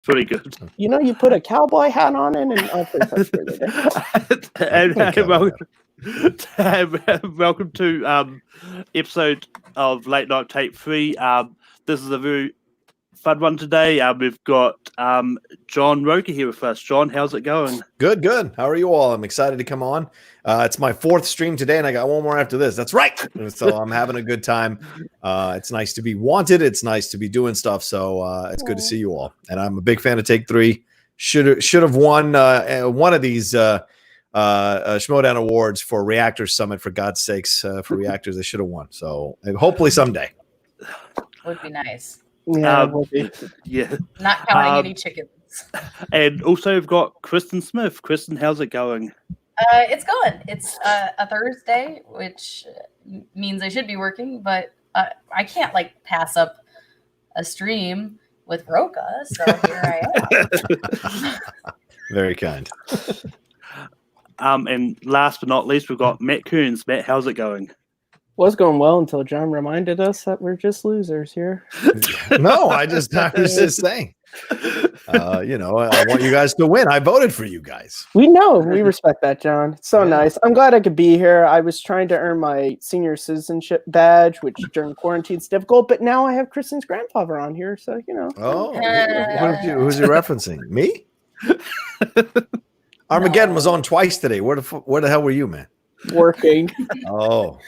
Pretty good. You know, you put a cowboy hat on it, and I'll pretty welcome to episode of Late Night Tape 3. This is a very fun one today. We've got John Rocha here with us. John, how's it going? Good. How are you all? I'm excited to come on. It's my fourth stream today, and I got one more after this. That's right. So I'm having a good time. It's nice to be wanted. It's nice to be doing stuff. So it's good to see you all. And I'm a big fan of Take 3. Should have won one of these Schmodown Awards for Reactors Summit. For God's sakes, for Reactors, they should have won. So hopefully someday. Would be nice. Yeah, yeah. Not counting any chickens. And also we've got Kristen Smith. Kristen, how's it going? It's going. It's a Thursday, which means I should be working, but I can't pass up a stream with Rocha, so here I am. Very kind. And last but not least, we've got Matt Kearns. Matt, how's it going? Was going well until John reminded us that we're just losers here. No, I was just saying. I want you guys to win. I voted for you guys. We know. We respect that, John. It's so nice. I'm glad I could be here. I was trying to earn my senior citizenship badge, which during quarantine is difficult, but now I have Kristen's grandfather on here, so Oh, who's you referencing? Me? Armageddon was on twice today. Where the hell were you, man? Working. Oh.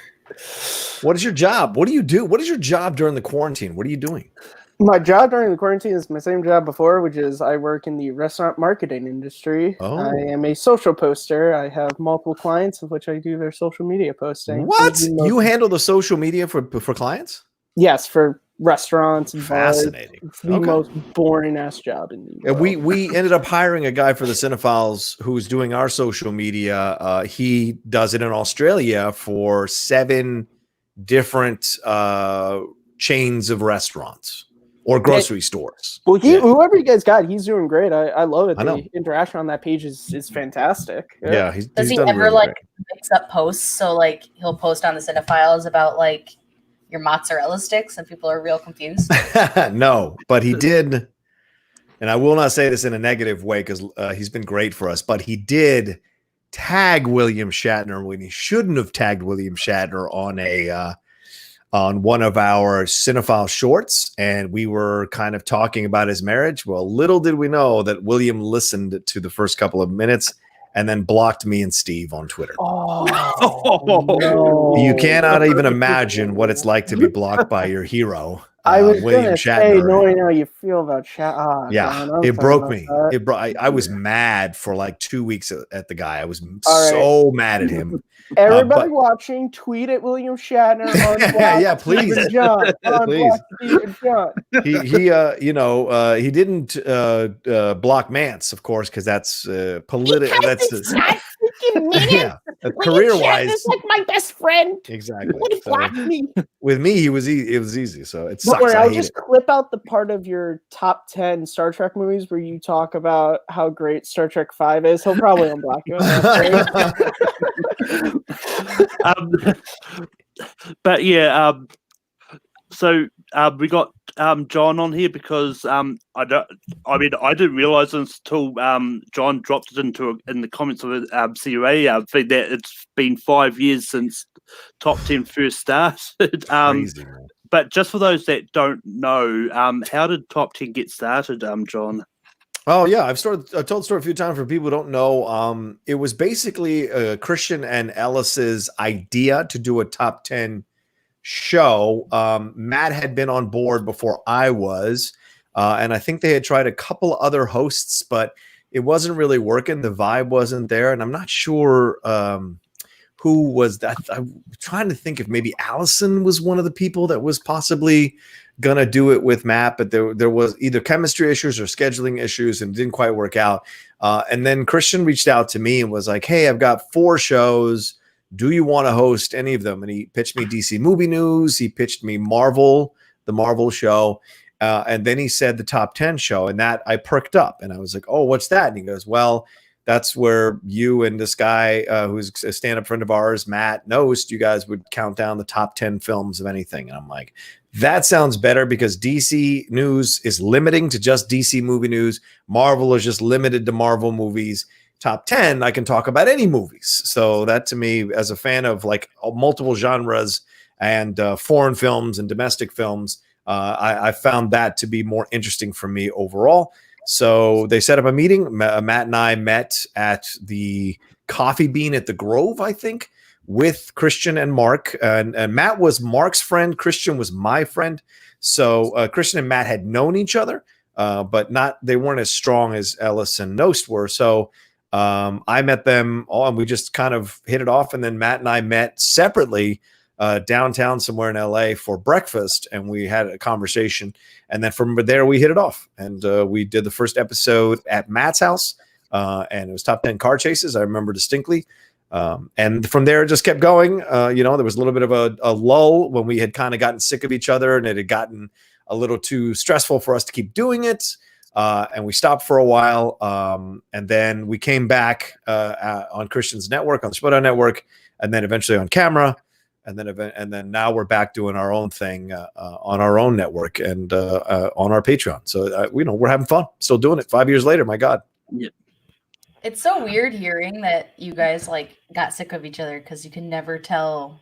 What is your job? What do you do? What is your job during the quarantine? What are you doing? My job during the quarantine is my same job before, which is I work in the restaurant marketing industry. Oh. I am a social poster. I have multiple clients of which I do their social media posting. What? You handle the social media for clients? Yes, for restaurants and fascinating. It's the most boring ass job in the world. We ended up hiring a guy for the Cinephiles who's doing our social media. He does it in Australia for 7 different chains of restaurants or grocery stores. Well, whoever you guys got, he's doing great. I love it. I know. The interaction on that page is fantastic. Yeah, does he done ever really great. mix up posts? So he'll post on the Cinephiles about your mozzarella sticks, and people are real confused. No, but he did, and I will not say this in a negative way because he's been great for us, but he did tag William Shatner when he shouldn't have tagged William Shatner on one of our Cinephile shorts, and we were kind of talking about his marriage. Well, little did we know that William listened to the first couple of minutes and then blocked me and Steve on Twitter. Oh, no. You cannot even imagine what it's like to be blocked by your hero, I was William Shatner. Knowing how you feel about Shatner. Yeah, it broke me. I was mad for 2 weeks at the guy. I was so mad at him. Everybody watching, tweet at William Shatner. Yeah, please. John, please. John. He didn't block Mance, of course, because that's political. That's career-wise. Is my best friend. Exactly. Would he block me? With me, it was easy. So it sucks. Don't worry, I'll just clip out the part of your top 10 Star Trek movies where you talk about how great Star Trek 5 is. He'll probably unblock you. But yeah, so we got John on here because I didn't realize until John dropped it in the comments of CUA feed that it's been 5 years since Top 10 first started. Crazy, but just for those that don't know, how did Top 10 get started, John? Oh yeah, I've told the story a few times for people who don't know. It was basically Christian and Ellis's idea to do a top 10 show. Matt had been on board before I was, and I think they had tried a couple other hosts, but it wasn't really working. The vibe wasn't there, and I'm not sure who was that. I'm trying to think if maybe Allison was one of the people that was possibly gonna do it with Matt, but there was either chemistry issues or scheduling issues and it didn't quite work out. And then Christian reached out to me and was like, hey, I've got 4 shows. Do you want to host any of them? And he pitched me DC Movie News. He pitched me Marvel, the Marvel show. And then he said the top 10 show, and that I perked up and I was like, oh, what's that? And he goes, well, that's where you and this guy who's a stand-up friend of ours, Matt, Nost, you guys would count down the top 10 films of anything. And I'm like, That sounds better because DC news is limiting to just DC movie news. Marvel is just limited to Marvel movies. Top 10, I can talk about any movies. So that to me, as a fan of like multiple genres and foreign films and domestic films, I found that to be more interesting for me overall. So they set up a meeting. Matt and I met at the Coffee Bean at the Grove, I think, with Christian and Mark. And Matt was Mark's friend. Christian was my friend. So Christian and Matt had known each other, but they weren't as strong as Ellis and Nost were. So I met them all, and we just kind of hit it off. And then Matt and I met separately downtown somewhere in LA for breakfast, and we had a conversation. And then from there, we hit it off, and we did the first episode at Matt's house, and it was top 10 car chases. I remember distinctly. And from there, it just kept going. There was a little bit of a lull when we had kind of gotten sick of each other, and it had gotten a little too stressful for us to keep doing it. And we stopped for a while. And then we came back on Christian's network, on the Split On Network, and then eventually on camera. And then now we're back doing our own thing on our own network and on our Patreon. So, we're having fun. Still doing it 5 years later. My God. Yeah. It's so weird hearing that you guys like got sick of each other because you can never tell,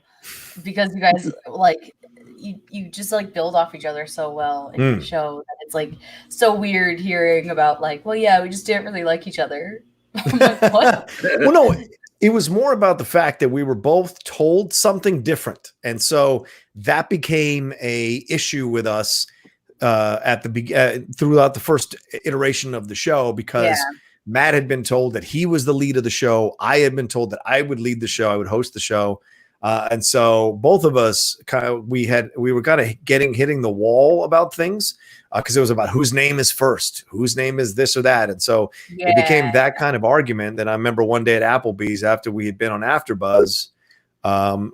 because you guys like you just like build off each other so well in your show that it's like so weird hearing about like, well, yeah, we just didn't really like each other. I'm like, what? Well, no, it was more about the fact that we were both told something different, and so that became a issue with us throughout the first iteration of the show because. Yeah. Matt had been told that he was the lead of the show. I had been told that I would lead the show. I would host the show. And so both of us we were kind of hitting the wall about things because it was about whose name is first, whose name is this or that. And so it became that kind of argument that I remember one day at Applebee's after we had been on AfterBuzz,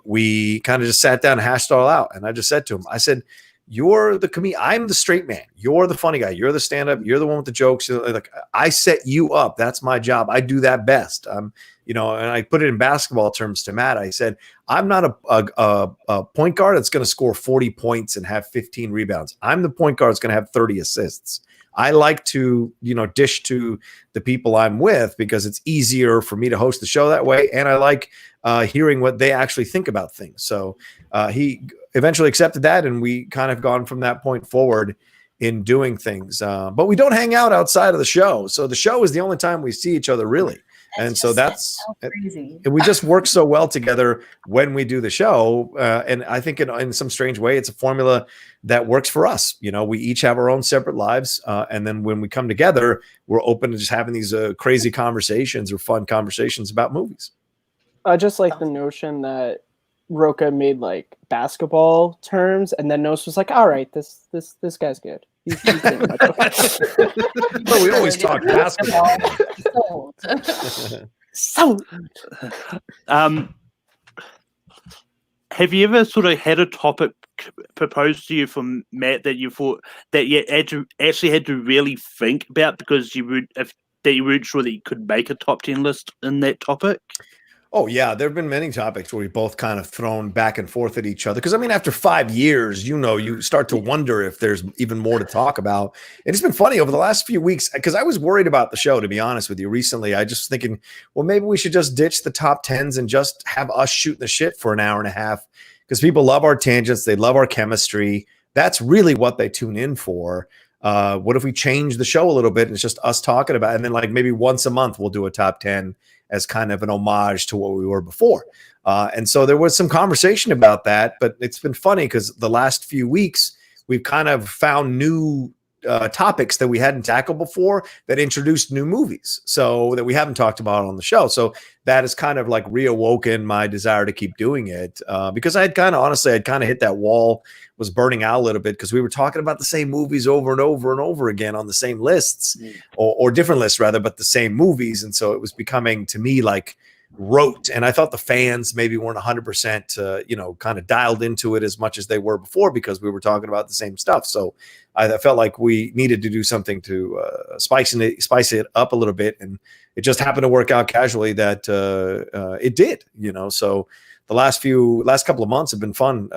we kind of just sat down and hashed it all out. And I just said to him, I said, you're the comedian. I'm the straight man. You're the funny guy. You're the stand-up. You're the one with the jokes. Like I set you up. That's my job. I do that best. And I put it in basketball terms to Matt. I said, I'm not a point guard that's going to score 40 points and have 15 rebounds. I'm the point guard that's going to have 30 assists. I like to, dish to the people I'm with because it's easier for me to host the show that way. And I like hearing what they actually think about things. So he eventually accepted that, and we kind of gone from that point forward in doing things. But we don't hang out outside of the show. So the show is the only time we see each other really. And so that's crazy. We just work so well together when we do the show. And I think in some strange way, it's a formula that works for us. We each have our own separate lives. And then when we come together, we're open to just having these crazy conversations or fun conversations about movies. I just like the notion that Rocha made like basketball terms, and then Nos was like, all right, this guy's good. He's doing much okay. But we always talk basketball. So, have you ever sort of had a topic proposed to you from Matt that you thought that you actually had to really think about because you weren't sure that you could make a top 10 list in that topic? Oh, yeah. There have been many topics where we both kind of thrown back and forth at each other. Because, after 5 years, you start to wonder if there's even more to talk about. And it's been funny over the last few weeks because I was worried about the show, to be honest with you. Recently, I just thinking, well, maybe we should just ditch the top 10s and just have us shooting the shit for an hour and a half because people love our tangents. They love our chemistry. That's really what they tune in for. What if we change the show a little bit and it's just us talking about it? And then like maybe once a month we'll do a top 10 as kind of an homage to what we were before. And so there was some conversation about that, but it's been funny because the last few weeks we've kind of found new topics that we hadn't tackled before that introduced new movies. So that we haven't talked about on the show. So that has kind of like reawoken my desire to keep doing it because I had kind of hit that wall, was burning out a little bit because we were talking about the same movies over and over and over again on the same lists or different lists rather, but the same movies. And so it was becoming to me like rote. And I thought the fans maybe weren't 100%, kind of dialed into it as much as they were before because we were talking about the same stuff. So I felt like we needed to do something to spice it up a little bit. And it just happened to work out casually that it did, So the last couple of months have been fun,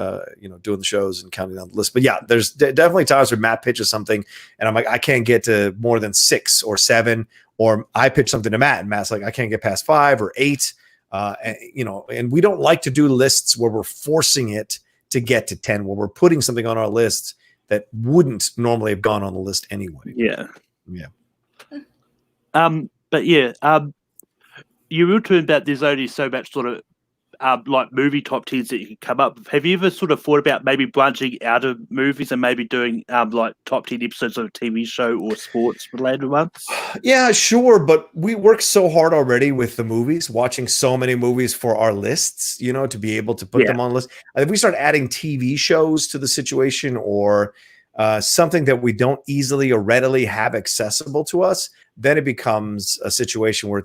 doing the shows and counting down the list. But yeah, there's definitely times where Matt pitches something and I'm like, I can't get to more than 6 or 7, or I pitch something to Matt and Matt's like, I can't get past 5 or 8. And we don't like to do lists where we're forcing it to get to 10, where we're putting something on our list that wouldn't normally have gone on the list anyway. Yeah. Yeah. But yeah, you were talking about there's only so much sort of like movie top 10s that you can come up with. Have you ever sort of thought about maybe branching out of movies and maybe doing like top 10 episodes of a TV show or sports related ones? Yeah, sure. But we work so hard already with the movies, watching so many movies for our lists, to be able to put them on lists. If we start adding TV shows to the situation, or something that we don't easily or readily have accessible to us, then it becomes a situation where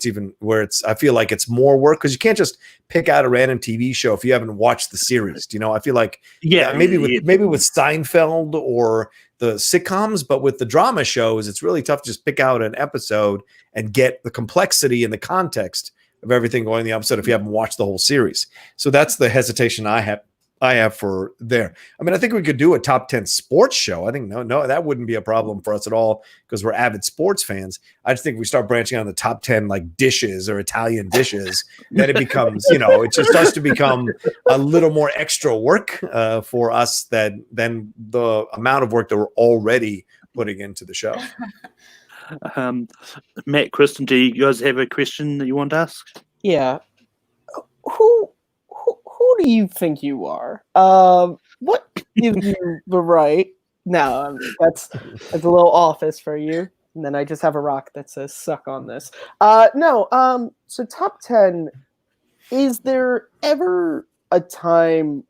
I feel like it's more work, because you can't just pick out a random TV show if you haven't watched the series. I feel like maybe with Seinfeld or the sitcoms, but with the drama shows, it's really tough to just pick out an episode and get the complexity and the context of everything going in the episode if you haven't watched the whole series. So that's the hesitation I have for there. I mean, I think we could do a top 10 sports show. I think no, that wouldn't be a problem for us at all, because we're avid sports fans. I just think we start branching on the top 10 like dishes or Italian dishes, then it becomes, it just starts to become a little more extra work for us than the amount of work that we're already putting into the show. Matt, Kristen, do you guys have a question that you want to ask? Yeah. Who do you think you are? What gives you the right? No, that's a little office for you. And then I just have a rock that says "suck on this." No. So top 10. Is there ever a time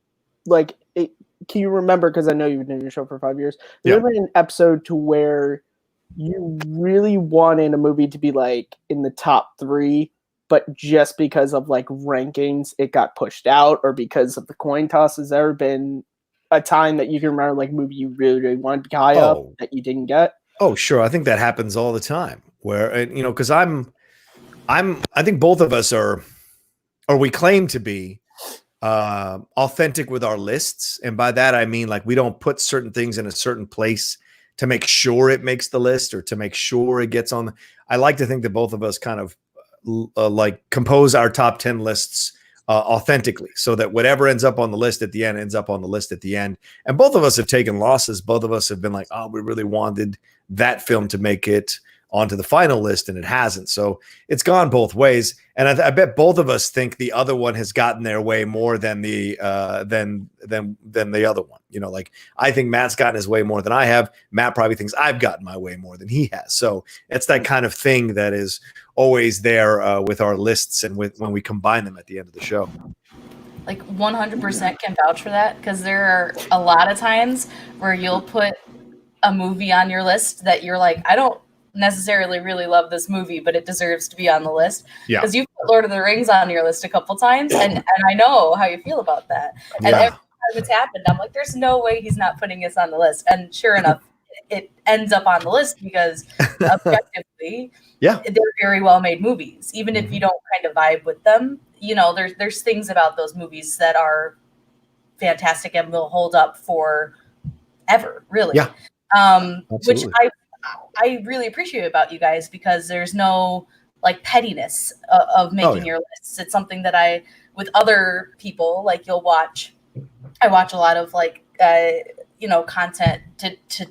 like it? Can you remember? Because I know you've been doing your show for 5 years. There ever been an episode to where you really wanted a movie to be like in the top 3? But just because of like rankings, it got pushed out, or because of the coin toss? Has there ever been a time that you can remember, like, movie you really, really wanted to be high up that you didn't get? Oh, sure. I think that happens all the time. Where because I think both of us are, or we claim to be, authentic with our lists, and by that I mean like we don't put certain things in a certain place to make sure it makes the list or to make sure it gets on. I like to think that both of us kind of like compose our top 10 lists authentically, so that whatever ends up on the list at the end ends up on the list at the end. And both of us have taken losses. Both of us have been like, oh, we really wanted that film to make it onto the final list, and it hasn't. So it's gone both ways. And I bet both of us think the other one has gotten their way more than the the other one. Like I think Matt's gotten his way more than I have. Matt probably thinks I've gotten my way more than he has. So it's that kind of thing that is always there with our lists and when we combine them at the end of the show. Like 100% can vouch for that, because there are a lot of times where you'll put a movie on your list that you're like, I don't necessarily really love this movie, but it deserves to be on the list. Because you put Lord of the Rings on your list a couple times, and I know how you feel about that. And every time it's happened, I'm like, there's no way he's not putting this on the list. And sure enough, it ends up on the list, because objectively, they're very well made movies. Even if you don't kind of vibe with them, there's things about those movies that are fantastic and will hold up for ever, really. Which I really appreciate about you guys, because there's no like pettiness of making your lists. It's something that with other people, like I watch a lot of like, content to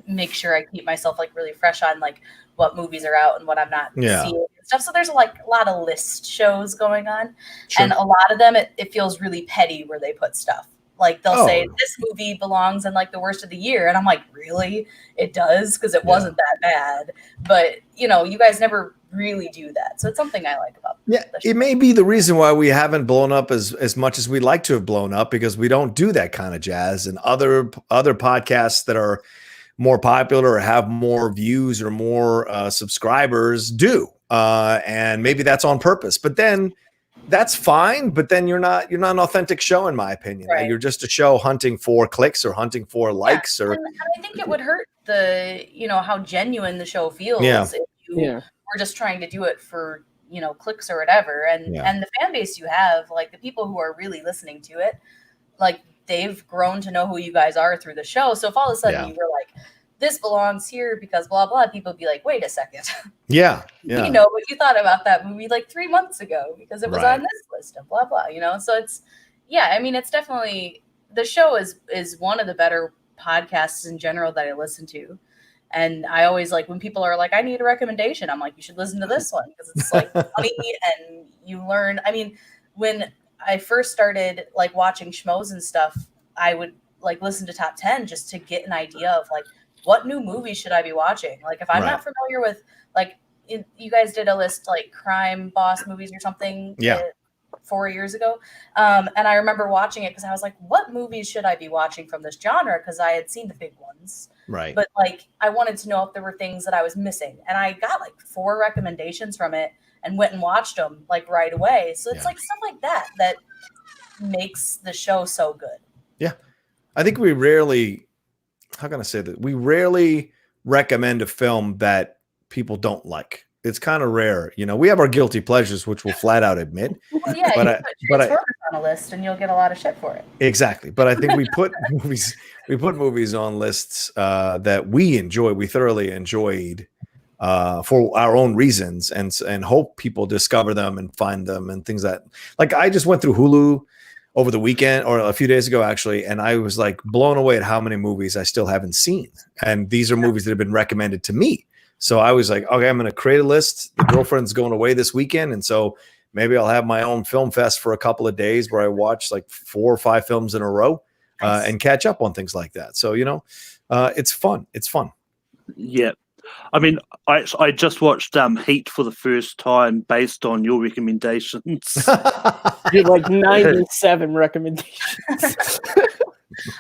make sure I keep myself like really fresh on like what movies are out and what I'm not seeing and stuff. So there's like a lot of list shows going on, and a lot of them, it feels really petty where they put stuff. Like they'll say this movie belongs in like the worst of the year. And I'm like, really? It does? Because it wasn't that bad. But, you guys never really do that. So it's something I like about the show. It may be the reason why we haven't blown up as much as we'd like to have blown up, because we don't do that kind of jazz. And other podcasts that are more popular or have more views or more subscribers do. And maybe that's on purpose. But then that's fine, but then you're not an authentic show, in my opinion. Right. You're just a show hunting for clicks or hunting for likes. Or and I think it would hurt how genuine the show feels if you were just trying to do it for clicks or whatever. And Yeah. and the fan base you have, like the people who are really listening to it, like they've grown to know who you guys are through the show. So if all of a sudden you were like, this belongs here because blah blah, people would be like, wait a second. Yeah. We know what you thought about that movie like 3 months ago because it was Right. on this list and blah blah, so it's it's definitely, the show is one of the better podcasts in general that I listen to. And I always like when people are like, I need a recommendation, I'm like, you should listen to this one because it's like funny and you learn. I mean, when I first started like watching schmoes and stuff, I would like listen to top 10 just to get an idea of like what new movies should I be watching. Like if I'm not familiar with like you guys did a list like crime boss movies or something 4 years ago. And I remember watching it because I was like, what movies should I be watching from this genre? Because I had seen the big ones. Right. But like I wanted to know if there were things that I was missing. And I got like 4 recommendations from it and went and watched them like right away. So it's like stuff like that makes the show so good. Yeah. I think we rarely, how can I say that? We rarely recommend a film that people don't like. It's kind of rare. We have our guilty pleasures, which we'll flat out admit. Well, yeah, but you put Transformers on a list and you'll get a lot of shit for it. Exactly. But I think we put movies on lists that we enjoy, we thoroughly enjoyed for our own reasons and hope people discover them and find them and things that, like, I just went through Hulu over the weekend or a few days ago, actually, and I was like blown away at how many movies I still haven't seen. And these are movies that have been recommended to me. So I was like, okay, I'm going to create a list. The girlfriend's going away this weekend. And so maybe I'll have my own film fest for a couple of days where I watch like 4 or 5 films in a row and catch up on things like that. So, it's fun. It's fun. Yeah. I mean, I just watched Heat for the first time based on your recommendations. Did like 97 recommendations.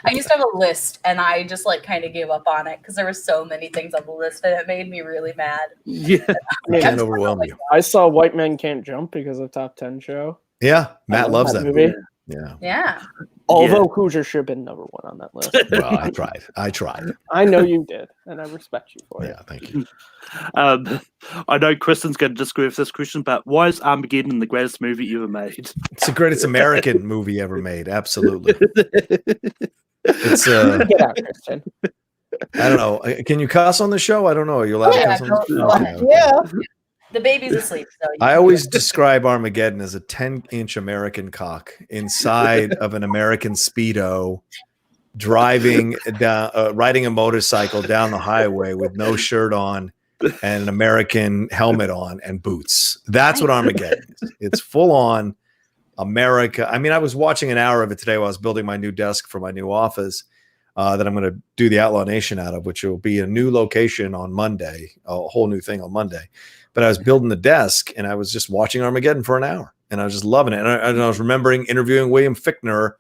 I used to have a list and I just like kind of gave up on it because there were so many things on the list and it made me really mad. Yeah. I can't overwhelm you. I saw White Men Can't Jump because of Top 10 show. Yeah. Matt loves that movie. Yeah. Yeah. Although Hoosier should have been number 1 on that list. Well, I tried. I know you did, and I respect you for it. Yeah, thank you. I know Kristen's going to disagree with this question, but why is Armageddon the greatest movie ever made? It's the greatest American movie ever made. Absolutely. It's Get out, Kristen. I don't know. Can you cuss on the show? I don't know. Are you allowed to cuss on the show? Okay. Yeah. The baby's asleep. So I always describe Armageddon as a 10-inch American cock inside of an American Speedo, driving down, riding a motorcycle down the highway with no shirt on and an American helmet on and boots. That's what Armageddon is. It's full on America. I mean, I was watching an hour of it today while I was building my new desk for my new office that I'm going to do the Outlaw Nation out of, which will be a new location on Monday, a whole new thing on Monday. But I was building the desk and I was just watching Armageddon for an hour and I was just loving it. And I was remembering interviewing William Fichtner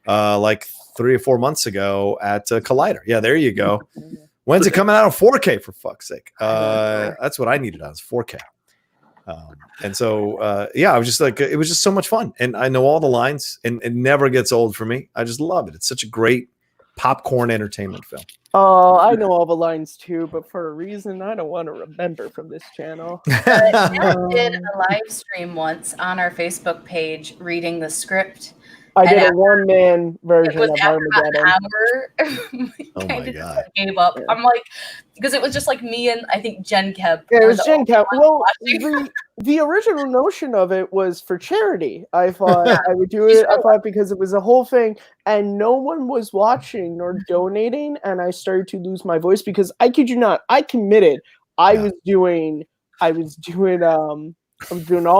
like 3 or 4 months ago at Collider. Yeah, there you go. When's it coming out on 4K, for fuck's sake? That's what I needed on, is 4K. And so, I was just like, it was just so much fun. And I know all the lines and it never gets old for me. I just love it. It's such a great popcorn entertainment film. Oh, I know all the lines too, but for a reason I don't want to remember from this channel. Jeff did a live stream once on our Facebook page reading the script. I did a one-man version of Armageddon. Oh my God. Gave up. Yeah. I'm like, because it was just like me and I think Jen Keb. Yeah, it was Jen Keb. Well, the original notion of it was for charity. I thought I would do it. I thought because it was a whole thing and no one was watching nor donating, and I started to lose my voice because I kid you not, I committed. I was doing all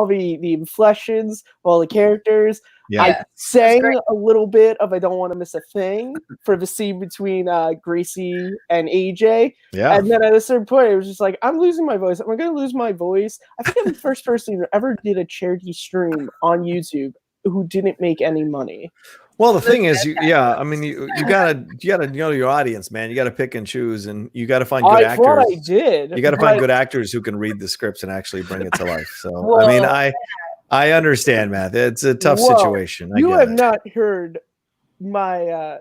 the inflections, all the characters. Yeah. I sang a little bit of I Don't Want to Miss a Thing for the scene between Gracie and AJ. Yeah. And then at a certain point, it was just like, I'm losing my voice. Am I going to lose my voice? I think I'm the first person who ever did a charity stream on YouTube who didn't make any money. Well, the thing is, you gotta know your audience, man. You gotta pick and choose, and you gotta find good actors. Thought I did. You gotta find good actors who can read the scripts and actually bring it to life. So, I mean, I understand, Matt. It's a tough situation. You have not heard my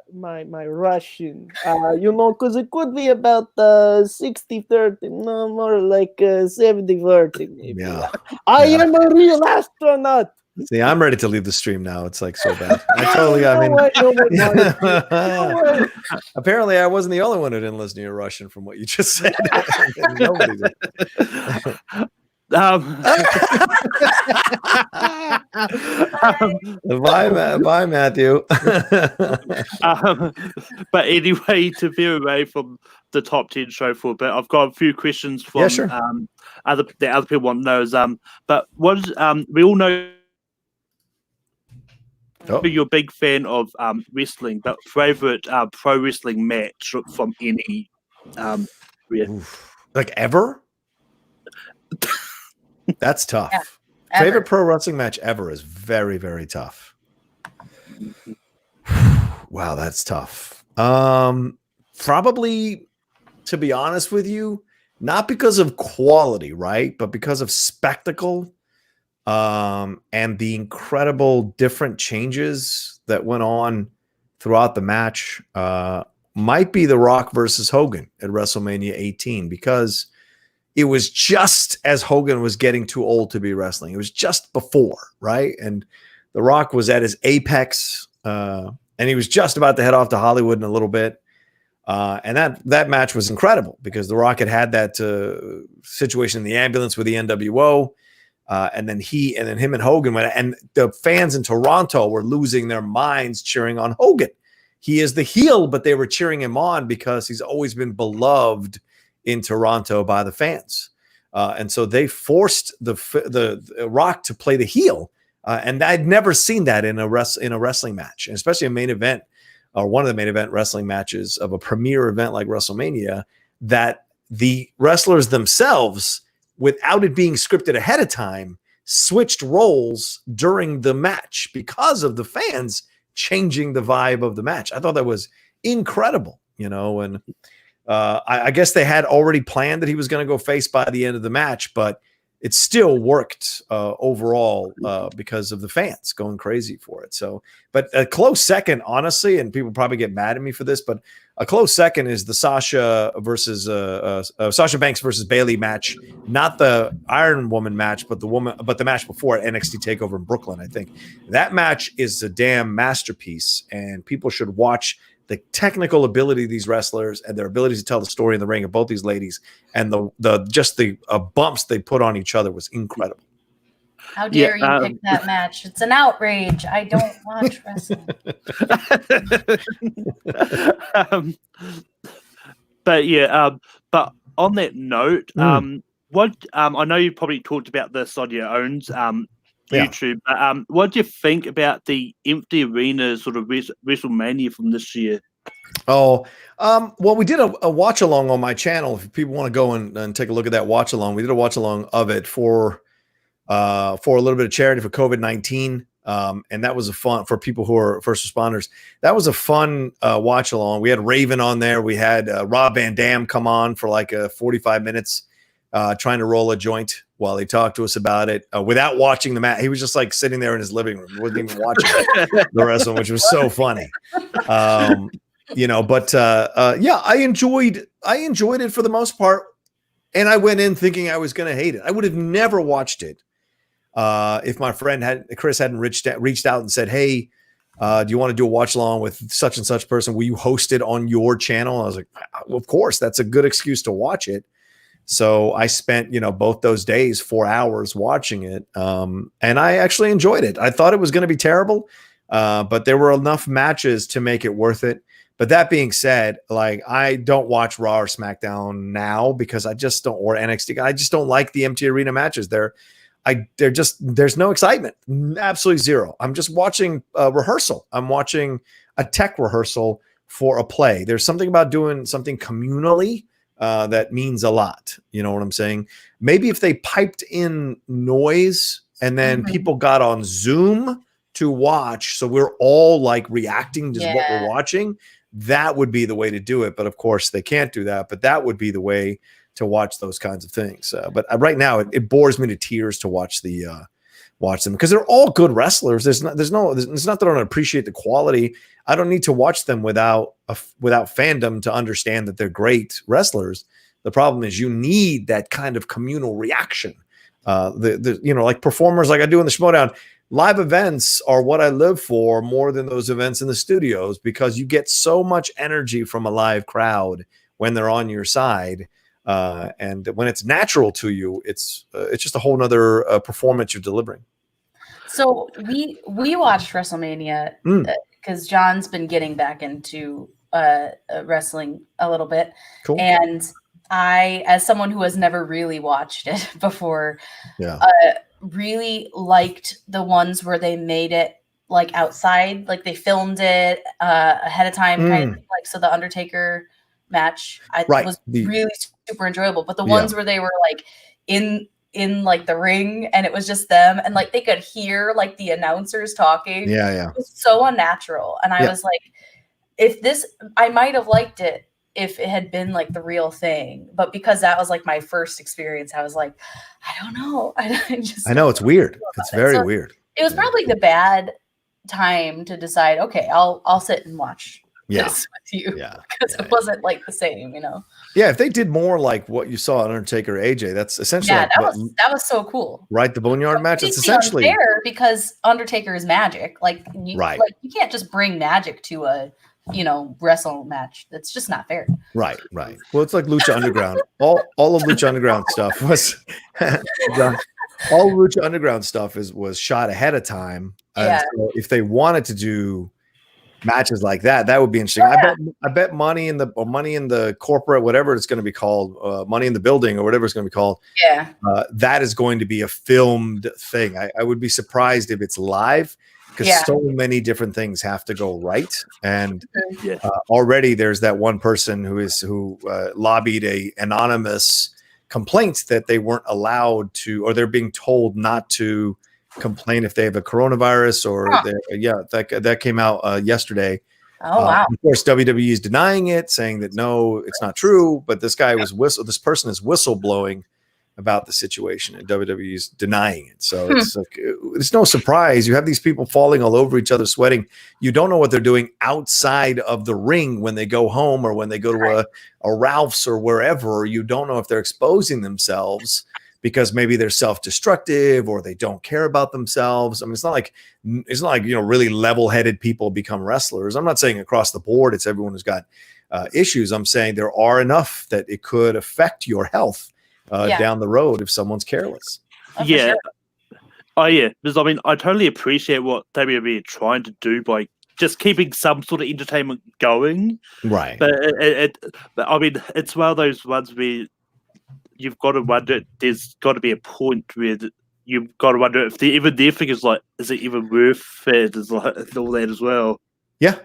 Russian. Because it could be about 60-30, no more like 70-30 maybe. Yeah. I am a real astronaut. See, I'm ready to leave the stream now. It's like so bad. Apparently I wasn't the only one who didn't listen to your Russian from what you just said. Nobody did. Bye, Matthew. But anyway, to veer away from the top 10 show for a bit, I've got a few questions from other people want to know is but what is we all know you're a big fan of wrestling, but favorite pro wrestling match from any like ever? That's tough. Yeah, favorite pro wrestling match ever is very, very tough. Wow, that's tough. Probably, to be honest with you, not because of quality, right? But because of spectacle. And the incredible different changes that went on throughout the match might be The Rock versus Hogan at WrestleMania 18, because it was just as Hogan was getting too old to be wrestling. It was just before, right? And The Rock was at his apex, and he was just about to head off to Hollywood in a little bit. And that match was incredible because The Rock had that situation in the ambulance with the NWO. And then him and Hogan went, and the fans in Toronto were losing their minds cheering on Hogan. He is the heel, but they were cheering him on because he's always been beloved in Toronto by the fans. And so they forced the Rock to play the heel. And I'd never seen that in a wrestling match, and especially a main event or one of the main event wrestling matches of a premier event like WrestleMania, that the wrestlers themselves, without it being scripted ahead of time, switched roles during the match because of the fans changing the vibe of the match. I thought that was incredible, and I guess they had already planned that he was going to go face by the end of the match, but it still worked overall because of the fans going crazy for it. So, but a close second, honestly, and people probably get mad at me for this, but a close second is the Sasha Banks versus Bayley match, not the Iron Woman match, but the match before at NXT TakeOver in Brooklyn. I think that match is a damn masterpiece, and people should watch the technical ability of these wrestlers and their ability to tell the story in the ring of both these ladies, and the bumps they put on each other was incredible. How dare you pick that match? It's an outrage. I don't watch wrestling. But on that note, what I know you probably talked about this on your own YouTube, but what do you think about the empty arena sort of WrestleMania from this year? Well, we did a watch along on my channel. If people want to go and take a look at that watch along, we did a watch along of it for a little bit of charity for COVID-19. And that was a fun for people who are first responders. That was a fun watch along. We had Raven on there. We had Rob Van Dam come on for like 45 minutes trying to roll a joint while he talked to us about it without watching the match. He was just like sitting there in his living room. He wasn't even watching the wrestling, which was so funny. I enjoyed it for the most part. And I went in thinking I was going to hate it. I would have never watched it if my friend Chris hadn't reached out and said, "Hey, do you want to do a watch along with such and such person? Will you host it on your channel?" I was like, well, "Of course, that's a good excuse to watch it." So I spent, both those days, 4 hours watching it. And I actually enjoyed it. I thought it was going to be terrible, but there were enough matches to make it worth it. But that being said, like, I don't watch Raw or SmackDown now because I just don't, or NXT. I just don't like the empty arena matches. They're there's no excitement, absolutely zero. I'm just watching a rehearsal. I'm watching a tech rehearsal for a play. There's something about doing something communally that means a lot. You know what I'm saying? Maybe if they piped in noise and then people got on Zoom to watch, so we're all like reacting to what we're watching, that would be the way to do it. But of course they can't do that, but that would be the way to watch those kinds of things. But right now it bores me to tears to watch the watch them because they're all good wrestlers. It's not that I don't appreciate the quality. I don't need to watch them without fandom to understand that they're great wrestlers. The problem is you need that kind of communal reaction. Like performers like I do in the Schmodown, live events are what I live for more than those events in the studios, because you get so much energy from a live crowd when they're on your side. And when it's natural to you, it's just a whole nother performance you're delivering. So we watched WrestleMania because John's been getting back into wrestling a little bit. Cool. And I, as someone who has never really watched it before, really liked the ones where they made it like outside, like they filmed it ahead of time, kind of like, so the Undertaker match was really super enjoyable. But the ones where they were like in like the ring and it was just them and like they could hear like the announcers talking. It was so unnatural. And I was like, I might have liked it if it had been like the real thing, but because that was like my first experience, I was like, I don't know. I know it's weird. It's very weird. It was probably the bad time to decide, okay, I'll sit and watch this with you. Because it wasn't like the same, you know? Yeah. If they did more like what you saw on Undertaker AJ, that's essentially that was so cool. Right. The Boneyard match. It's essentially unfair because Undertaker is magic. Like you can't just bring magic to a wrestle match. That's just not fair. Right. Well, it's like Lucha Underground. all of Lucha Underground stuff was all Lucha Underground stuff was shot ahead of time. So if they wanted to do matches like that would be interesting. I bet money in the corporate, whatever it's going to be called, Money in the Building or whatever it's going to be called. That is going to be a filmed thing. I would be surprised if it's live, because so many different things have to go right. And already there's that one person who lobbied a anonymous complaint that they weren't allowed to, or they're being told not to complain if they have a coronavirus that came out yesterday. Wow. Of course, WWE is denying it, saying that no, it's not true. But this guy this person is whistleblowing about the situation, and WWE is denying it. So it's no surprise. You have these people falling all over each other, sweating. You don't know what they're doing outside of the ring when they go home or when they go to a Ralph's or wherever. You don't know if they're exposing themselves because maybe they're self-destructive or they don't care about themselves. I mean, it's not like really level-headed people become wrestlers. I'm not saying across the board it's everyone who's got issues. I'm saying there are enough that it could affect your health down the road if someone's careless. Because I mean, I totally appreciate what WWE are trying to do by just keeping some sort of entertainment going. Right. But I mean, it's one of those ones where you've got to wonder, there's got to be a point where you've got to wonder if even their figures, like, is it even worth it? Is like all that as well. Yeah,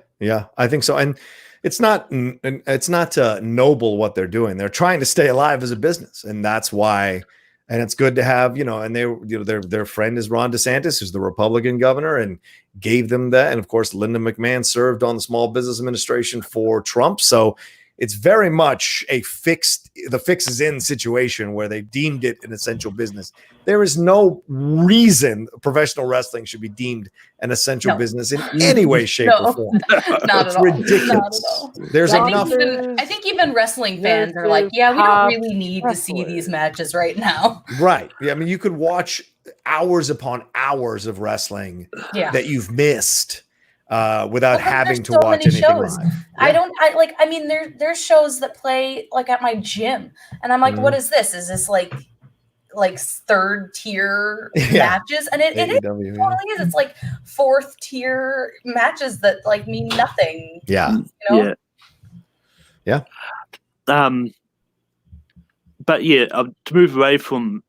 I think so. And it's not noble what they're doing. They're trying to stay alive as a business, and that's why. And it's good to have, and their friend is Ron DeSantis, who's the Republican governor, and gave them that. And of course, Linda McMahon served on the Small Business Administration for Trump, so it's very much the fix is in situation where they deemed it an essential business. There is no reason professional wrestling should be deemed an essential business in any way, shape, or form. Not it's at all. ridiculous. Not at all. There's enough. enough. I think even wrestling fans are like, we don't really need to see these matches right now. Right. Yeah. I mean, you could watch hours upon hours of wrestling that you've missed without having to watch anything shows. live. There's shows that play like at my gym, and I'm like, what is this? Is this like third tier matches? And it totally is. It's like fourth tier matches that like mean nothing. Yeah. Yeah. But to move away from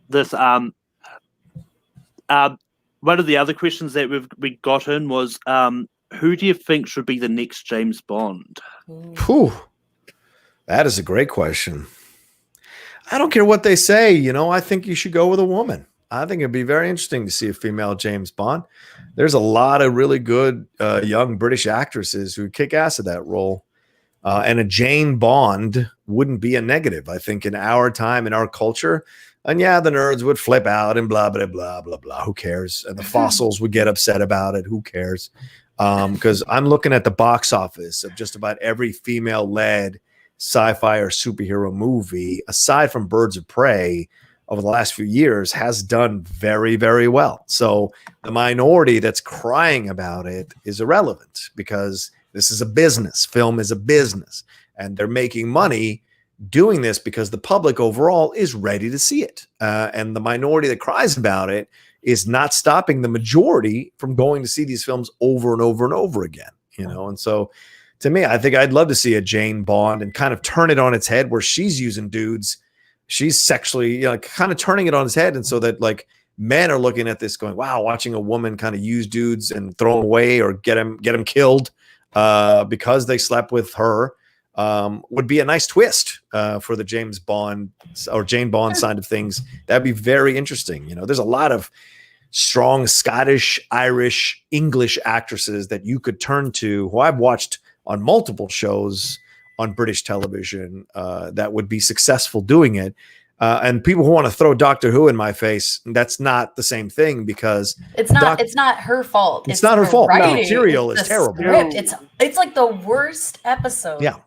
this, one of the other questions that we got in was, who do you think should be the next James Bond? Whew. That is a great question. I don't care what they say. I think you should go with a woman. I think it'd be very interesting to see a female James Bond. There's a lot of really good young British actresses who kick ass at that role. And a Jane Bond wouldn't be a negative. I think in our time, in our culture, And yeah, the nerds would flip out and blah, blah, blah, blah, blah. Who cares? And the fossils would get upset about it. Who cares? Because I'm looking at the box office of just about every female-led sci-fi or superhero movie, aside from Birds of Prey, over the last few years, has done very, very well. So the minority that's crying about it is irrelevant because this is a business. Film is a business, and they're making money doing this because the public overall is ready to see it. And the minority that cries about it is not stopping the majority from going to see these films over and over and over again, you know? And so to me, I think I'd love to see a Jane Bond and kind of turn it on its head where she's using dudes. She's sexually, kind of turning it on its head. And so that like men are looking at this going, wow, watching a woman kind of use dudes and throw them away or get them killed because they slept with her. Would be a nice twist for the James Bond or Jane Bond side of things. That'd be very interesting. There's a lot of strong Scottish, Irish, English actresses that you could turn to who I've watched on multiple shows on British television that would be successful doing it. And people who want to throw Doctor Who in my face, that's not the same thing because it's not her fault. It's not her fault. Writing. No, material is terrible. Script. It's like the worst episode. Yeah.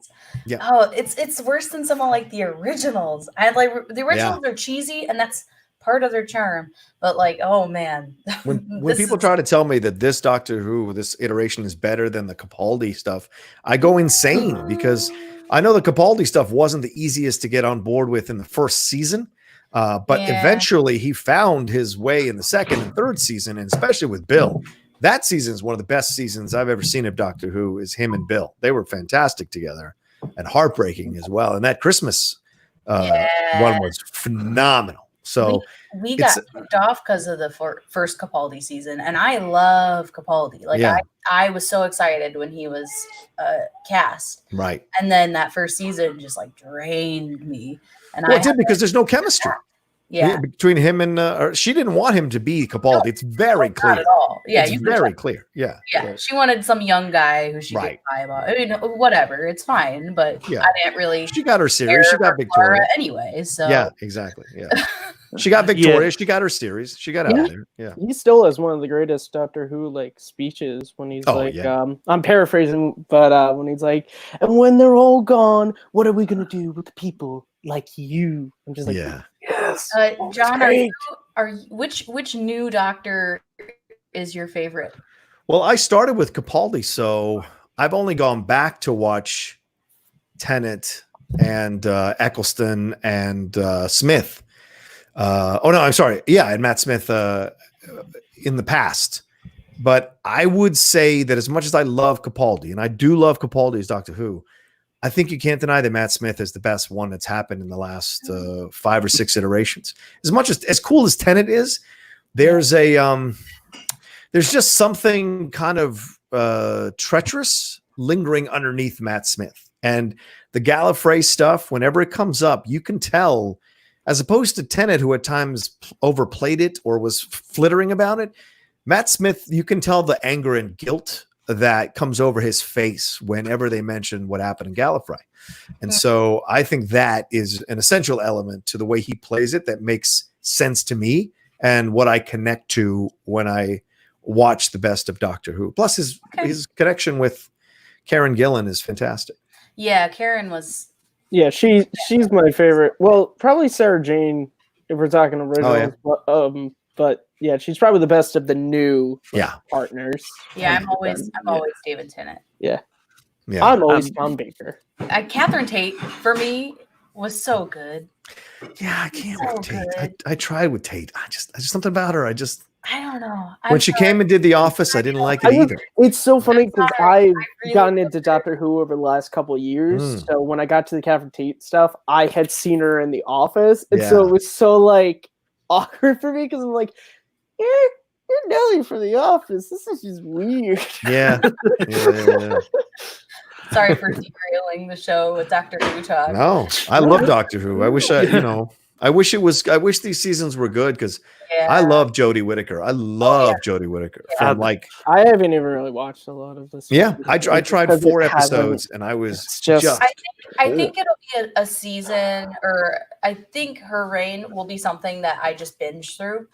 Yeah. Oh, it's worse than some of like the originals. I like the originals are cheesy, and that's part of their charm. But like, oh man, when people try to tell me that this Doctor Who, this iteration is better than the Capaldi stuff, I go insane because I know the Capaldi stuff wasn't the easiest to get on board with in the first season. But eventually he found his way in the second and third season, and especially with Bill. That season is one of the best seasons I've ever seen of Doctor Who. Is him and Bill. They were fantastic together. And heartbreaking as well. And that Christmas one was phenomenal. So we got kicked off because of the first Capaldi season. And I love Capaldi. Like I was so excited when he was cast. Right. And then that first season just like drained me. And it did because there's no chemistry. Yeah. Between him and she didn't want him to be Capaldi. No, it's very clear. Not at all. Yeah. It's very clear. Yeah. Yeah. She wanted some young guy who she could buy about. I mean, whatever. It's fine. But I didn't really. She got her series. She got Victoria. Anyway. So. Yeah, exactly. Yeah. She got Victoria. She got her series. She got out there. Yeah. He still has one of the greatest Doctor Who like speeches when he's I'm paraphrasing, but when he's like, and when they're all gone, what are we gonna do with the people like you? I'm just like, yes. John, which new Doctor is your favorite? Well, I started with Capaldi, so I've only gone back to watch Tennant and Eccleston and Smith. I'm sorry. Yeah, and Matt Smith in the past. But I would say that as much as I love Capaldi, and I do love Capaldi as Doctor Who, I think you can't deny that Matt Smith is the best one that's happened in the last 5 or 6 iterations. As cool as Tennant is, there's just something kind of treacherous lingering underneath Matt Smith. And the Gallifrey stuff, whenever it comes up, you can tell, as opposed to Tennant, who at times overplayed it or was flittering about it, Matt Smith, you can tell the anger and guilt that comes over his face whenever they mention what happened in Gallifrey. And so I think that is an essential element to the way he plays it that makes sense to me and what I connect to when I watch the best of Doctor Who. Plus his connection with Karen Gillan is fantastic. Yeah, Karen was... Yeah, she's my favorite. Well, probably Sarah Jane if we're talking originals. But yeah, she's probably the best of the new partners. Yeah, I'm always David Tennant. Yeah. I'm always Tom Baker. Catherine Tate for me was so good. Yeah, I can't with Tate. I tried with Tate. I just something about her. I don't know. When she came and did The Office, I didn't like it either. It's so funny because I've gotten into Doctor Who over the last couple of years. So when I got to the Catherine Tate stuff, I had seen her in The Office. And so it was so like awkward for me because I'm like, you're Nelly for The Office. This is just weird. Yeah. Sorry for derailing the show with Doctor Who talk. No, I love Doctor Who. I wish I wish these seasons were good because I love Jodie Whittaker. I love Jodie Whittaker from like. I haven't even really watched a lot of this. Yeah, I tried 4 episodes and I was just. I think it'll be a season, or I think her reign will be something that I just binge through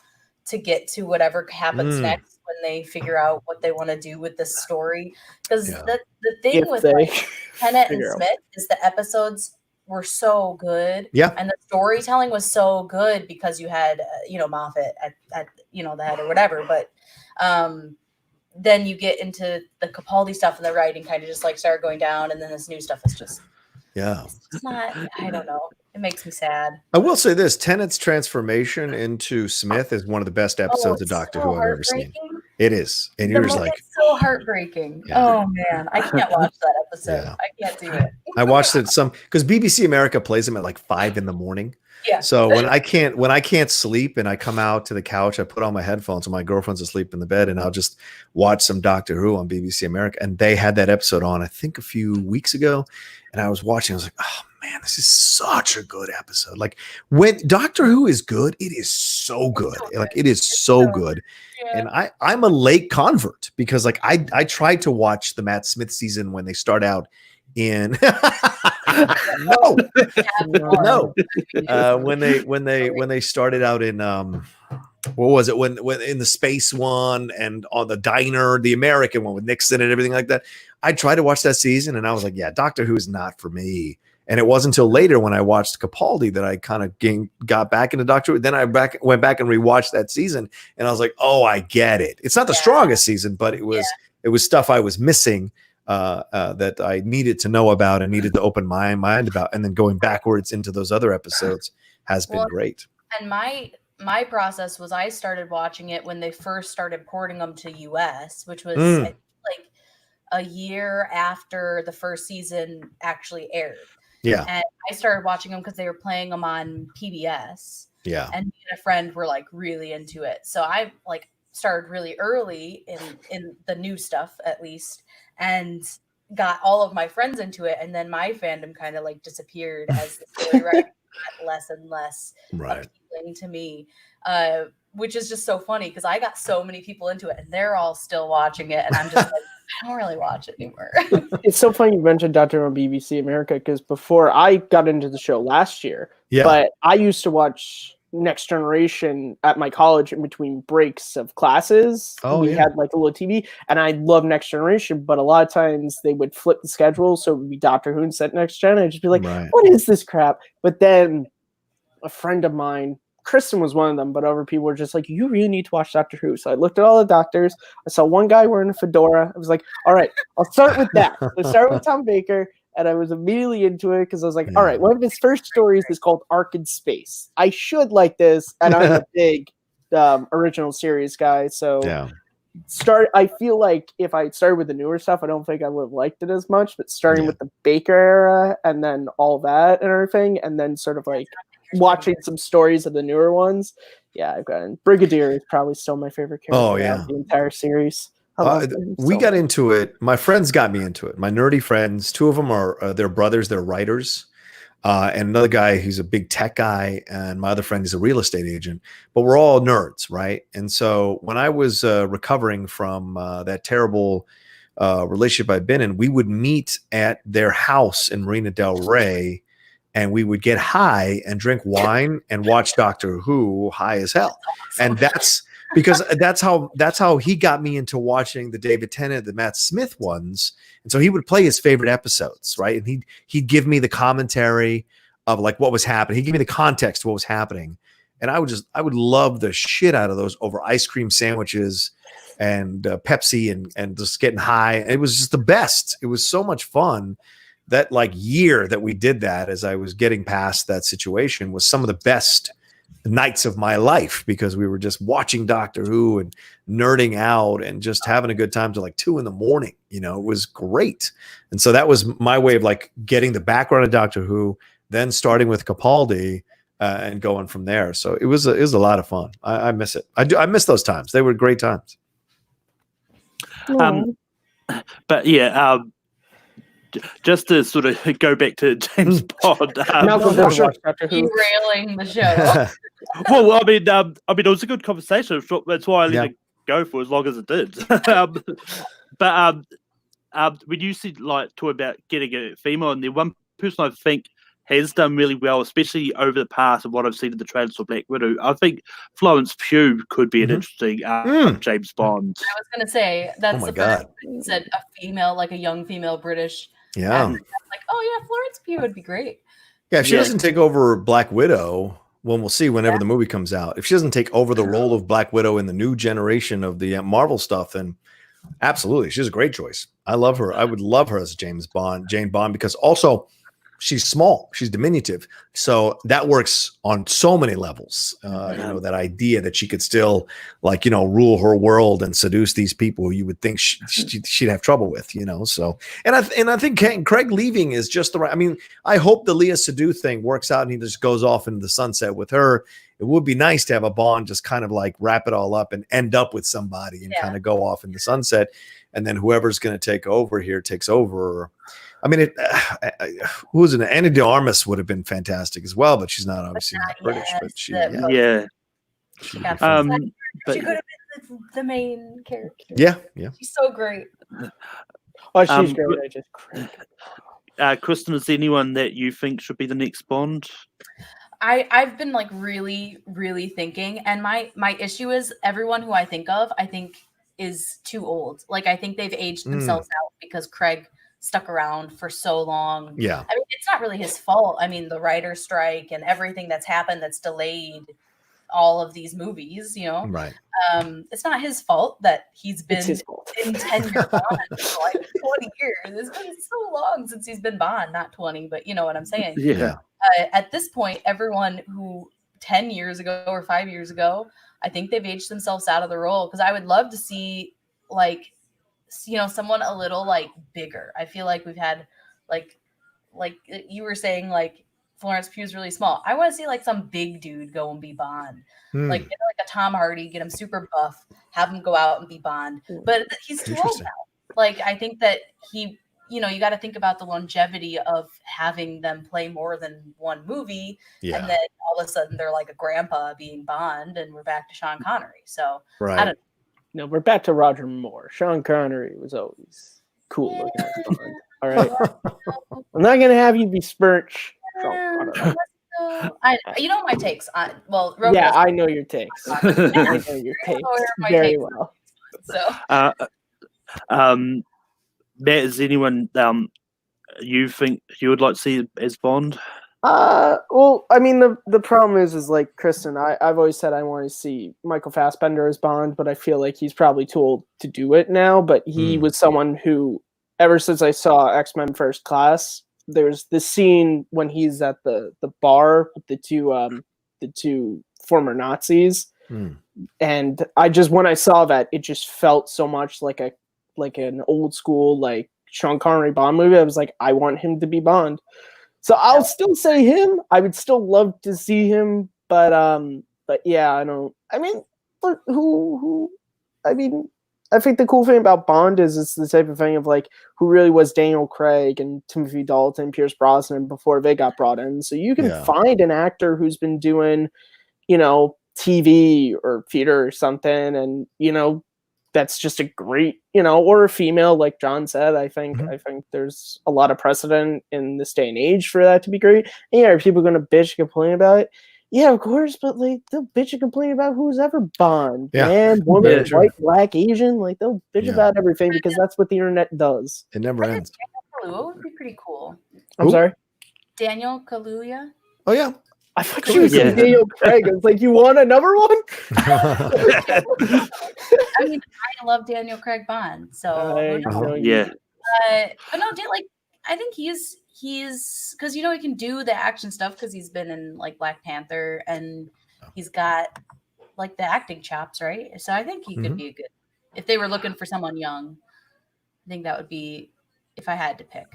to get to whatever happens next when they figure out what they want to do with this story. Because the thing with like Tennant and Smith is the episodes were so good, and the storytelling was so good because you had Moffat at the head or whatever, but then you get into the Capaldi stuff and the writing kind of just like started going down, and then this new stuff is just it's not, I don't know, it makes me sad. I will say this: Tennant's transformation into Smith is one of the best episodes of Doctor Who I've ever seen. It is, and you're just like, it's so heartbreaking. Oh man, I can't watch that episode. I can't do it. I watched it because BBC America plays them at like 5 a.m. Yeah. So when I can't sleep and I come out to the couch, I put on my headphones and my girlfriend's asleep in the bed, and I'll just watch some Doctor Who on BBC America. And they had that episode on, I think, a few weeks ago, and I was watching. I was like, oh man, this is such a good episode. Like when Doctor Who is good, it is so good. Like it is so good. Yeah. And I'm a late convert because like I tried to watch the Matt Smith season when they start out in no when they started out in what was it when in the space one and on the diner, the American one with Nixon and everything like that. I tried to watch that season and I was like, yeah, Doctor Who is not for me. And it wasn't until later when I watched Capaldi that I kind of got back into Doctor Who. Then I went back and rewatched that season and I was like, oh, I get it. It's not the strongest season, but it was stuff I was missing that I needed to know about and needed to open my mind about. And then going backwards into those other episodes has been great. And my process was I started watching it when they first started porting them to US, which was like a year after the first season actually aired. Yeah. And I started watching them because they were playing them on PBS. Yeah. And me and a friend were like really into it. So I like started really early in the new stuff at least, and got all of my friends into it. And then my fandom kind of like disappeared as the story got less and less appealing to me. Which is just so funny because I got so many people into it and they're all still watching it. And I'm just like, I don't really watch it anymore. It's so funny you mentioned Doctor Who on BBC America because before I got into the show last year, but I used to watch Next Generation at my college in between breaks of classes. We had like a little TV and I love Next Generation, but a lot of times they would flip the schedule. So it would be Doctor Who instead of Next Gen. I'd just be like, what is this crap? But then a friend of mine, Kristen was one of them, but other people were just like, you really need to watch Doctor Who. So I looked at all the doctors. I saw one guy wearing a fedora. I was like, all right, I'll start with that. Let's start with Tom Baker. And I was immediately into it because I was like, all right, one of his first stories is called Ark in Space. I should like this. And I'm a big original series guy. So I feel like if I started with the newer stuff, I don't think I would have liked it as much. But starting with the Baker era and then all that and everything, and then sort of like watching some stories of the newer ones. Yeah, I've got Brigadier is probably still my favorite character of the entire series. We got into it. My friends got me into it. My nerdy friends, 2 of them are their brothers. They're writers. And another guy who's a big tech guy. And my other friend is a real estate agent. But we're all nerds, right? And so when I was recovering from that terrible relationship I've been in, we would meet at their house in Marina Del Rey. And we would get high and drink wine and watch Doctor Who high as hell. And that's because that's how he got me into watching the David Tennant, the Matt Smith ones. And so he would play his favorite episodes, right? And he'd give me the commentary of like what was happening. He'd give me the context of what was happening. And I would love the shit out of those over ice cream sandwiches and Pepsi and just getting high. It was just the best. It was so much fun. That like year that we did that as I was getting past that situation was some of the best nights of my life because we were just watching Doctor Who and nerding out and just having a good time till like 2 a.m. It was great. And so that was my way of like getting the background of Doctor Who, then starting with Capaldi and going from there. So it was a lot of fun. I miss it. I miss those times. They were great times. But yeah, just to sort of go back to James Bond. Malcolm doesn't watch Doctor Who. Derailing the show. Well, I mean, it was a good conversation. That's why I let it go for as long as it did. But when you said talk about getting a female, and the one person I think has done really well, especially over the past of what I've seen in the trailers for Black Widow, I think Florence Pugh could be an interesting James Bond. I was gonna say that's the first person said a female, like a young female British. Yeah. And like, oh yeah, Florence Pugh would be great. Yeah, if she doesn't take over Black Widow, well, we'll see whenever the movie comes out. If she doesn't take over the role of Black Widow in the new generation of the Marvel stuff, then absolutely, she's a great choice. I love her. I would love her as Jane Bond, because also she's small, she's diminutive, so that works on so many levels. That idea that she could still rule her world and seduce these people who you would think she'd have trouble with. So and I think Craig leaving is just the right. I mean, I hope the Leah Seydoux thing works out and he just goes off into the sunset with her. It would be nice to have a Bond just kind of wrap it all up and end up with somebody and kind of go off in the sunset, and then whoever's going to take over here takes over. I mean, who was it? Anna de Armas would have been fantastic as well, but she's not obviously British. But she, but she could have been the main character. Yeah, she's so great. Oh, she's great. I just crazy. Kristen, is there anyone that you think should be the next Bond? I've been really, really thinking, and my issue is everyone who I think is too old. I think they've aged themselves out because Craig stuck around for so long. Yeah. I mean, it's not really his fault. I mean, the writer's strike and everything that's happened that's delayed all of these movies, Right. It's not his fault that he's been in 10-year Bond for 20 years. It's been so long since he's been Bond, not 20, but you know what I'm saying? Yeah. At this point, everyone who 10 years ago or 5 years ago, I think they've aged themselves out of the role, because I would love to see someone a little bigger. I feel like we've had like you were saying, Florence Pugh's really small. I want to see some big dude go and be Bond. Get a Tom Hardy, get him super buff, have him go out and be Bond. But he's too old now. I think that he, you got to think about the longevity of having them play more than one movie. Yeah. And then all of a sudden they're like a grandpa being Bond, and we're back to Sean Connery. So I don't know. No, we're back to Roger Moore. Sean Connery was always cool looking as Bond. All right. I'm not going to have you besmirch Sean Connery. You know my takes on I know your takes. I know your takes very well. So Matt, is anyone you think you would like to see as Bond? Well, I mean, the problem is like Kristen, I've always said I want to see Michael Fassbender as Bond, but I feel like he's probably too old to do it now. But he was someone who, ever since I saw X-Men First Class, there's this scene when he's at the bar with the two former Nazis, and when I saw that, it just felt so much like an old school Sean Connery Bond movie. I was like, I want him to be Bond. So I'll still say him. I would still love to see him, but yeah, I don't. I mean, who? I mean, I think the cool thing about Bond is it's the type of thing of who really was Daniel Craig and Timothy Dalton, Pierce Brosnan before they got brought in. So you can find an actor who's been doing, TV or theater or something, and that's just a great, or a female, like John said. I think there's a lot of precedent in this day and age for that to be great. And are people going to bitch and complain about it? Yeah, of course, but they'll bitch and complain about who's ever Bond, man, woman, white, black, Asian. They'll bitch about everything because that's what the internet does. It never ends. Daniel Kaluuya would be pretty cool. I'm sorry? Daniel Kaluuya. Oh yeah. I thought you were saying Daniel Craig. I was like, you want another one? I mean, I love Daniel Craig Bond, so but no, I think he's because he can do the action stuff because he's been in Black Panther and he's got the acting chops, right? So I think he could be a good. If they were looking for someone young, I think that would be if I had to pick.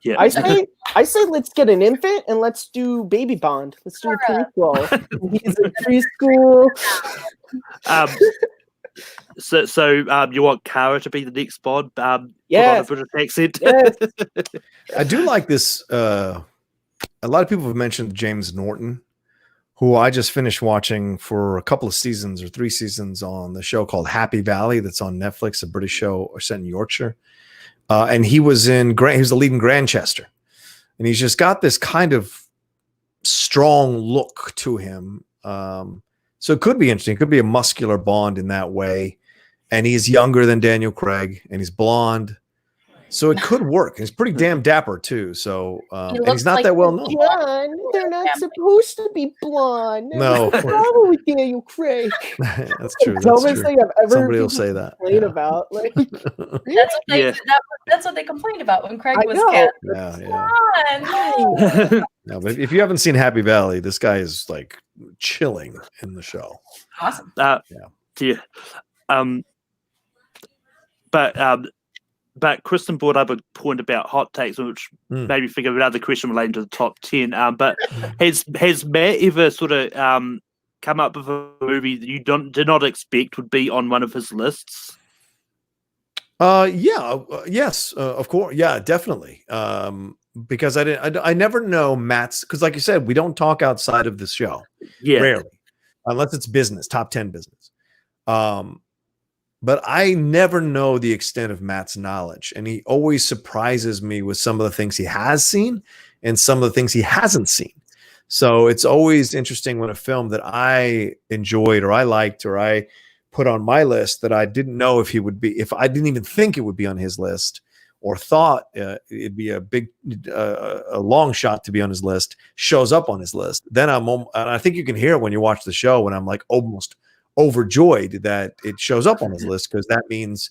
Yeah, I say let's get an infant and let's do Baby Bond. Let's do a preschool. He's in preschool. So you want Kara to be the next Bond? Yes. Put on a British accent. Yes. I do like this. A lot of people have mentioned James Norton, who I just finished watching for a couple of seasons or 3 seasons on the show called Happy Valley that's on Netflix, a British show set in Yorkshire. And he was he was the lead in Grantchester. And he's just got this kind of strong look to him. So it could be interesting. It could be a muscular Bond in that way. And he's younger than Daniel Craig, and he's blonde. So it could work. He's pretty damn dapper too. So and he's not that well known. John, they're not supposed to be blonde. No. What's wrong with Daniel Craig? That's true. The That's dumbest true. thing I've ever Somebody will people say that. complain Yeah. about. Like, That's what they complained about when Craig I was know. cast. Yeah. Come on. No, but if you haven't seen Happy Valley, this guy is like chilling in the show. Awesome. Yeah. But Kristen brought up a point about hot takes, which made me think of another question relating to the top 10. But has Matt ever sort of come up with a movie that you did not expect would be on one of his lists? Yes, of course. Yeah, definitely. Because I never know Matt's, because like you said, we don't talk outside of the show. Yeah. Rarely. Unless it's business, top 10 business. But I never know the extent of Matt's knowledge. And he always surprises me with some of the things he has seen and some of the things he hasn't seen. So it's always interesting when a film that I enjoyed or I liked or I put on my list that I didn't know if he would be, if I didn't even think it would be on his list or thought it'd be a long shot to be on his list, shows up on his list. Then and I think you can hear it when you watch the show when I'm like almost overjoyed that it shows up on his list, because that means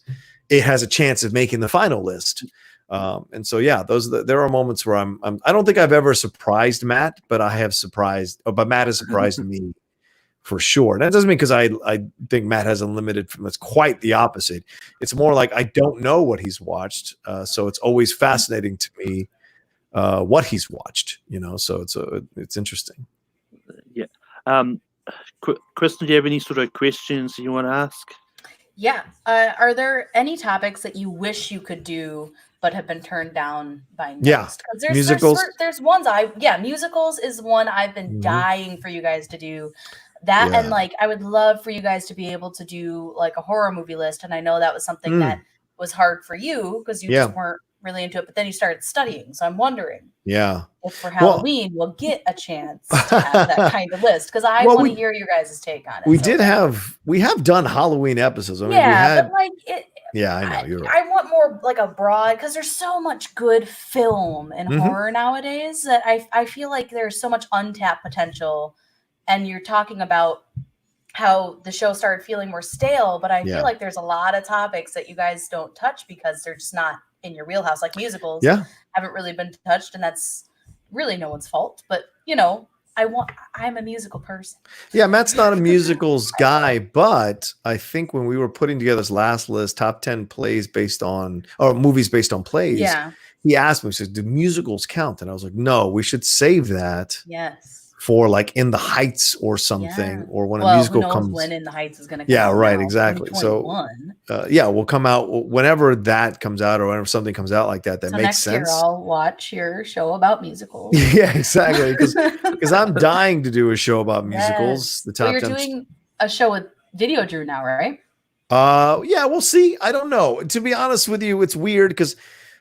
it has a chance of making the final list. And so, yeah, there are moments where I don't think I've ever surprised Matt, but Matt has surprised me for sure. And that doesn't mean because I think Matt has unlimited. It's quite the opposite. It's more like I don't know what he's watched, so it's always fascinating to me what he's watched. So it's interesting. Yeah. Kristen, do you have any sort of questions you want to ask? Yeah. Are there any topics that you wish you could do but have been turned down by next? Yeah. Musicals. There's ones musicals is one I've been dying for you guys to do. That and like I would love for you guys to be able to do like a horror movie list. And I know that was something that was hard for you because you just weren't really into it, but then you started studying. So I'm wondering if for Halloween we'll get a chance to have that kind of list, because I want to hear your guys' take on it. We have done Halloween episodes. I mean, but like it. Yeah, I know you're right. I want more like a broad, because there's so much good film and horror nowadays that I feel like there's so much untapped potential. And you're talking about how the show started feeling more stale, but I feel like there's a lot of topics that you guys don't touch because they're just not in your wheelhouse. Like musicals haven't really been touched, and that's really no one's fault. But I'm a musical person. Yeah, Matt's not a musicals guy, but I think when we were putting together this last list, top 10 movies based on plays, he asked me, he said, do musicals count? And I was like, no, we should save that. Yes. For like In the Heights or something, or when a musical comes. When In the Heights is going to come out. Yeah, right, exactly. So, we'll come out whenever that comes out, or whenever something comes out like that makes next sense. Year I'll watch your show about musicals. Yeah, exactly. Because I'm dying to do a show about musicals. The top 10. You're doing a show with Video Drew now, right? Yeah, we'll see. I don't know. To be honest with you, it's weird because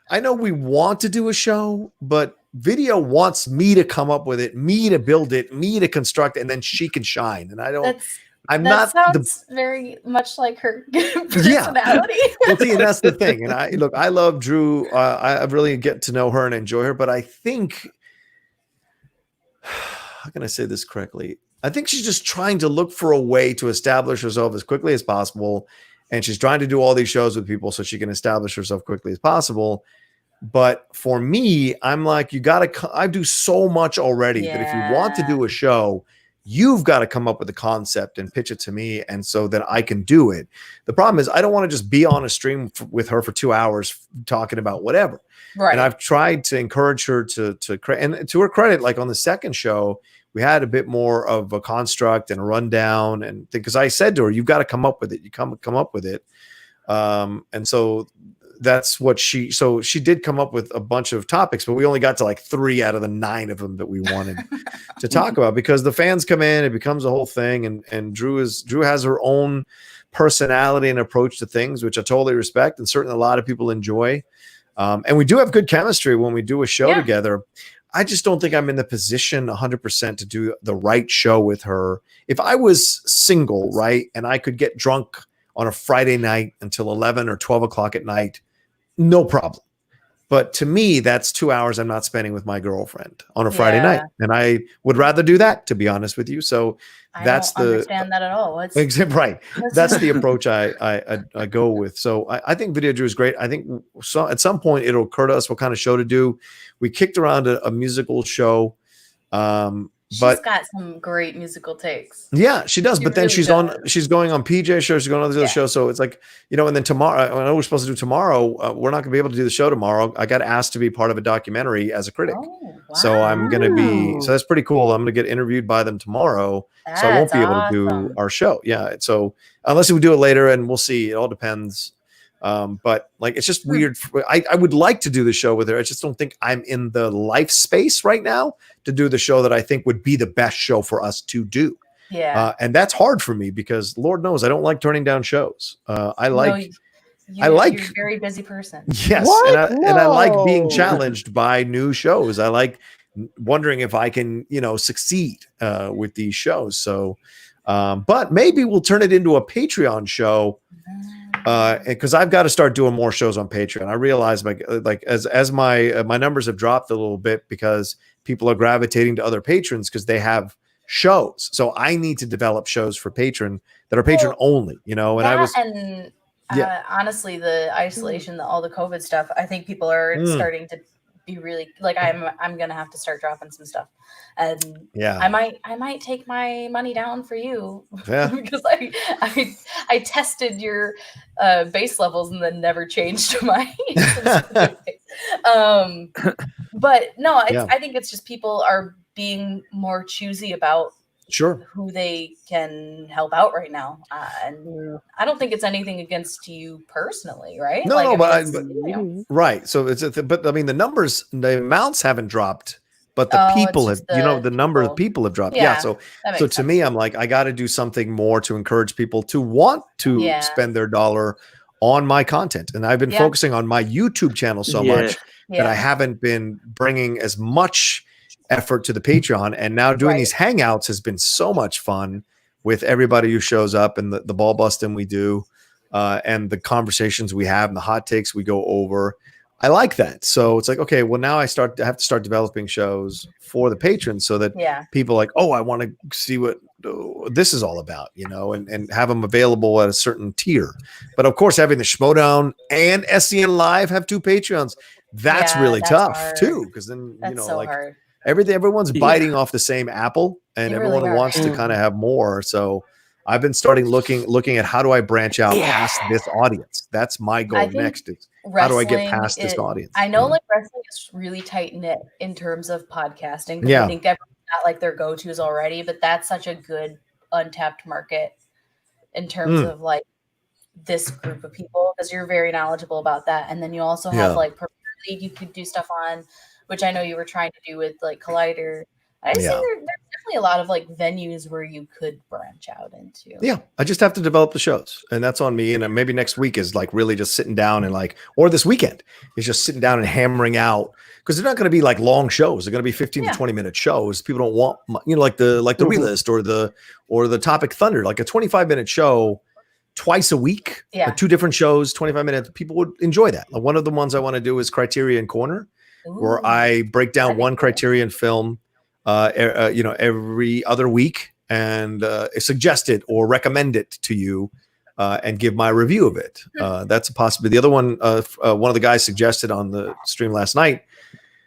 I know we want to do a show, but Video wants me to come up with it, me to build it, me to construct it, and then she can shine. And I don't. That sounds very much like her personality. Well, see, that's the thing. And I love Drew. I really get to know her and enjoy her. But I think, how can I say this correctly? I think she's just trying to look for a way to establish herself as quickly as possible, and she's trying to do all these shows with people so she can establish herself quickly as possible. But for me, I'm like, I do so much already that if you want to do a show, you've got to come up with a concept and pitch it to me, and so that I can do it. The problem is I don't want to just be on a stream with her for 2 hours talking about whatever. Right. And I've tried to encourage her to create, and to her credit, like on the second show, we had a bit more of a construct and a rundown, and because I said to her, "You've got to come up with it. You come up with it." And so that's what she did come up with a bunch of topics, but we only got to like 3 out of the 9 of them that we wanted to talk about, because the fans come in, it becomes a whole thing. And Drew has her own personality and approach to things, which I totally respect. And certainly a lot of people enjoy. And we do have good chemistry when we do a show together. I just don't think I'm in the position 100% to do the right show with her. If I was single, right, and I could get drunk on a Friday night until 11 or 12 o'clock at night, no problem. But to me, that's 2 hours I'm not spending with my girlfriend on a Friday night. And I would rather do that, to be honest with you. So that's I don't understand that at all. Right. That's the approach I go with. So I think Video Drew is great. I think at some point it'll occur to us what kind of show to do. We kicked around a musical show. She's But got some great musical takes. Yeah, she does. But then really she's going on PJ show. She's going on the other show. So it's like, and then tomorrow, I know we're supposed to do tomorrow. We're not going to be able to do the show tomorrow. I got asked to be part of a documentary as a critic. Oh, wow. So I'm going to be, so that's pretty cool. I'm going to get interviewed by them tomorrow. So I won't be able to do our show. Yeah. So unless we do it later, and we'll see, it all depends. But like, it's just weird. I would like to do the show with her. I just don't think I'm in the life space right now to do the show that I think would be the best show for us to do. Yeah. And that's hard for me because Lord knows I don't like turning down shows. You're a very busy person. Yes. And I like being challenged by new shows. I like wondering if I can, succeed with these shows. So, but maybe we'll turn it into a Patreon show. Because I've got to start doing more shows on Patreon. I realize as my numbers have dropped a little bit because people are gravitating to other patrons because they have shows. So I need to develop shows for patron that are patron only, and honestly, the isolation, all the COVID stuff, I think people are starting to be really like, I'm gonna have to start dropping some stuff, and I might take my money down for you because I tested your base levels and then never changed my but no, I think it's just people are being more choosy about who they can help out right now, and I don't think it's anything against you personally, right? Right. So but I mean, the amounts haven't dropped, but the people have, the number of people have dropped. Yeah. So to me, I'm like, I got to do something more to encourage people to want to spend their dollar on my content. And I've been focusing on my YouTube channel so much that I haven't been bringing as much effort to the Patreon, and now doing these hangouts has been so much fun with everybody who shows up, and the ball busting we do, and the conversations we have and the hot takes we go over. I like that. So it's like, okay, well, now I have to start developing shows for the patrons so that people are like, oh, I want to see what this is all about, and have them available at a certain tier. But of course, having the Schmodown and SCN Live have 2 Patreons, that's really tough too, because then hard. Everyone's biting off the same apple, and everyone wants to kind of have more. So I've been looking at how do I branch out past this audience. That's my goal next. Is how do I get past this audience? I know wrestling is really tight knit in terms of podcasting. I think everyone's got like their go-tos already, but that's such a good untapped market in terms of like this group of people, because you're very knowledgeable about that. And then you also have like League you could do stuff on, which I know you were trying to do with like Collider. I see there's definitely a lot of like venues where you could branch out into. Yeah, I just have to develop the shows, and that's on me. And maybe next week is like really just sitting down and or this weekend is just sitting down and hammering out, because they're not going to be like long shows. They're going to be 15 to 20-minute shows. People don't want, like the Relist or the Topic Thunder, like a 25-minute show twice a week, 2 different shows, 25 minutes. People would enjoy that. One of the ones I want to do is Criterion Corner, where I break down one Criterion film, every other week, and suggest it or recommend it to you, and give my review of it. That's a possibility. The other one, one of the guys suggested on the stream last night,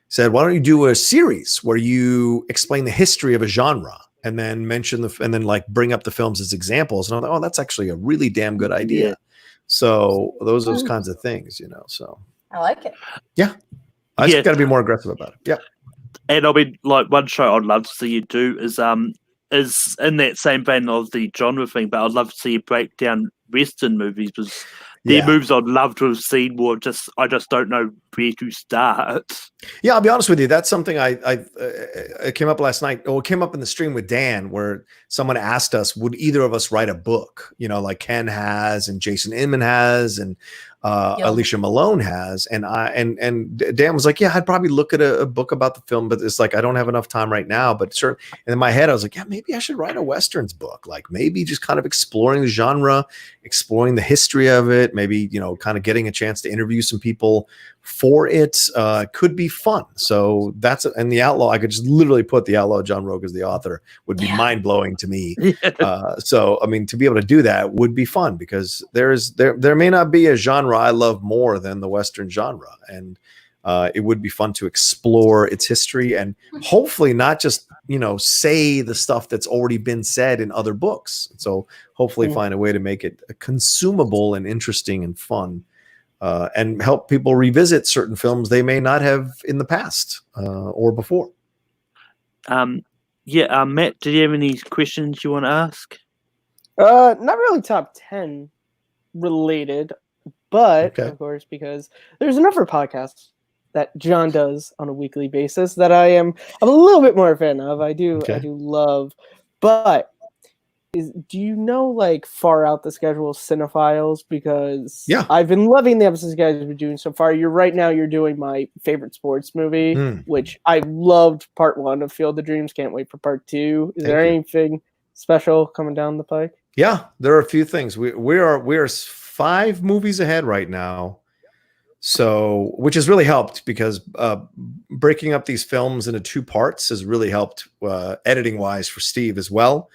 said, why don't you do a series where you explain the history of a genre and then mention and then like bring up the films as examples? And I'm like, oh, that's actually a really damn good idea. So those kinds of things, so I like it. Yeah. I just got to be more aggressive about it. Yeah. and I mean, like one show I'd love to see you do is in that same vein of the genre thing, but I'd love to see you break down Western movies because they're movies I'd love to have seen more. I just don't know where to start. Yeah, I'll be honest with you. That's something it came up last night. It came up in the stream with Dan, where someone asked us, would either of us write a book? You know, like Ken has, and Jason Inman has, and Alicia Malone has, and Dan was like, yeah, I'd probably look at a book about the film, but it's like I don't have enough time right now. But sure, and in my head, I was like, yeah, maybe I should write a Westerns book, like maybe just kind of exploring the genre, exploring the history of it, maybe kind of getting a chance to interview some people for it. Could be fun. So and the Outlaw, I could just literally put the Outlaw John Rocha as the author would be mind blowing to me. So I mean, to be able to do that would be fun because there may not be a genre I love more than the Western genre, and it would be fun to explore its history and hopefully not just say the stuff that's already been said in other books. So hopefully find a way to make it consumable and interesting and fun. And help people revisit certain films they may not have in the past or before. Matt, do you have any questions you want to ask? Not really top 10 related, but of course, because there's a number of podcasts that John does on a weekly basis that I'm a little bit more a fan of. I do love, but do you know like far out the schedule Cinephiles? Because I've been loving the episodes you guys have been doing so far. You're doing my favorite sports movie, which I loved part 1 of Field of Dreams. Can't wait for part 2. Is there anything special coming down the pike? Yeah, there are a few things. We are 5 movies ahead right now. So, which has really helped because breaking up these films into 2 parts has really helped editing wise for Steve as well.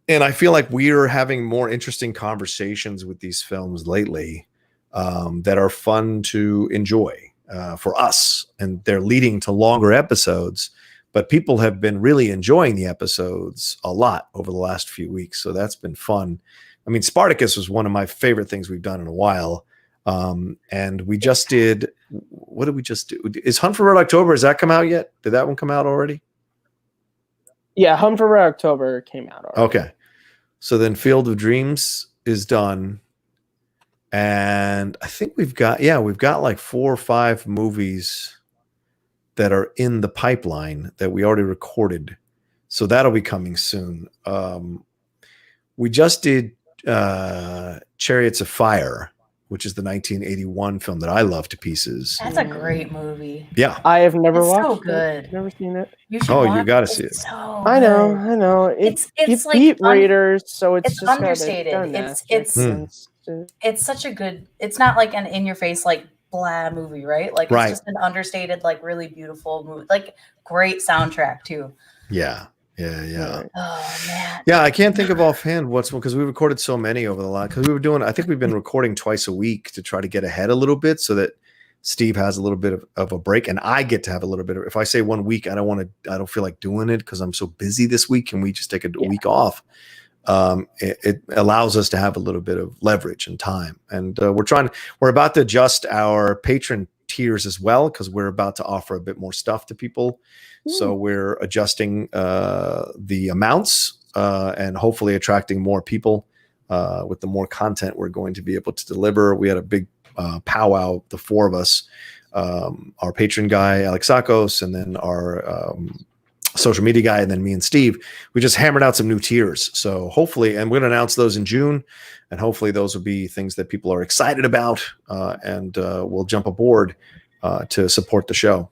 And I feel like we're having more interesting conversations with these films lately that are fun to enjoy for us. And they're leading to longer episodes, but people have been really enjoying the episodes a lot over the last few weeks. So that's been fun. I mean, Spartacus was one of my favorite things we've done in a while. And we just did, what did we just do? Is Hunt for Red October, has that come out yet? Did that one come out already? Yeah, Hunt for Red October came out already. Okay. So then Field of Dreams is done. And I think we've got like 4 or 5 movies that are in the pipeline that we already recorded. So that'll be coming soon. We just did Chariots of Fire, which is the 1981 film that I love to pieces. That's a great movie. Yeah. I have never watched so it. good. Never seen it. You got to see it. So I know. It's like beat Raiders, so it's just understated. It's such a good. It's not like an in your face like blah movie, right? Like it's just an understated, like really beautiful movie, like great soundtrack too. Yeah. Oh man. Yeah, I can't think of offhand what's one because we recorded so many over the last. Because we were doing, I think we've been recording twice a week to try to get ahead a little bit so that Steve has a little bit of a break and I get to have a little bit of. If I say 1 week, I don't feel like doing it because I'm so busy this week. Can we just take a week off? It allows us to have a little bit of leverage and time, and we're about to adjust our patron tiers as well because we're about to offer a bit more stuff to people. So we're adjusting the amounts and hopefully attracting more people with the more content we're going to be able to deliver. We had a big powwow, the 4 of us, our patron guy, Alexakos, and then our social media guy, and then me and Steve. We just hammered out some new tiers. So hopefully, and we're going to announce those in June, and hopefully those will be things that people are excited about and will jump aboard to support the show.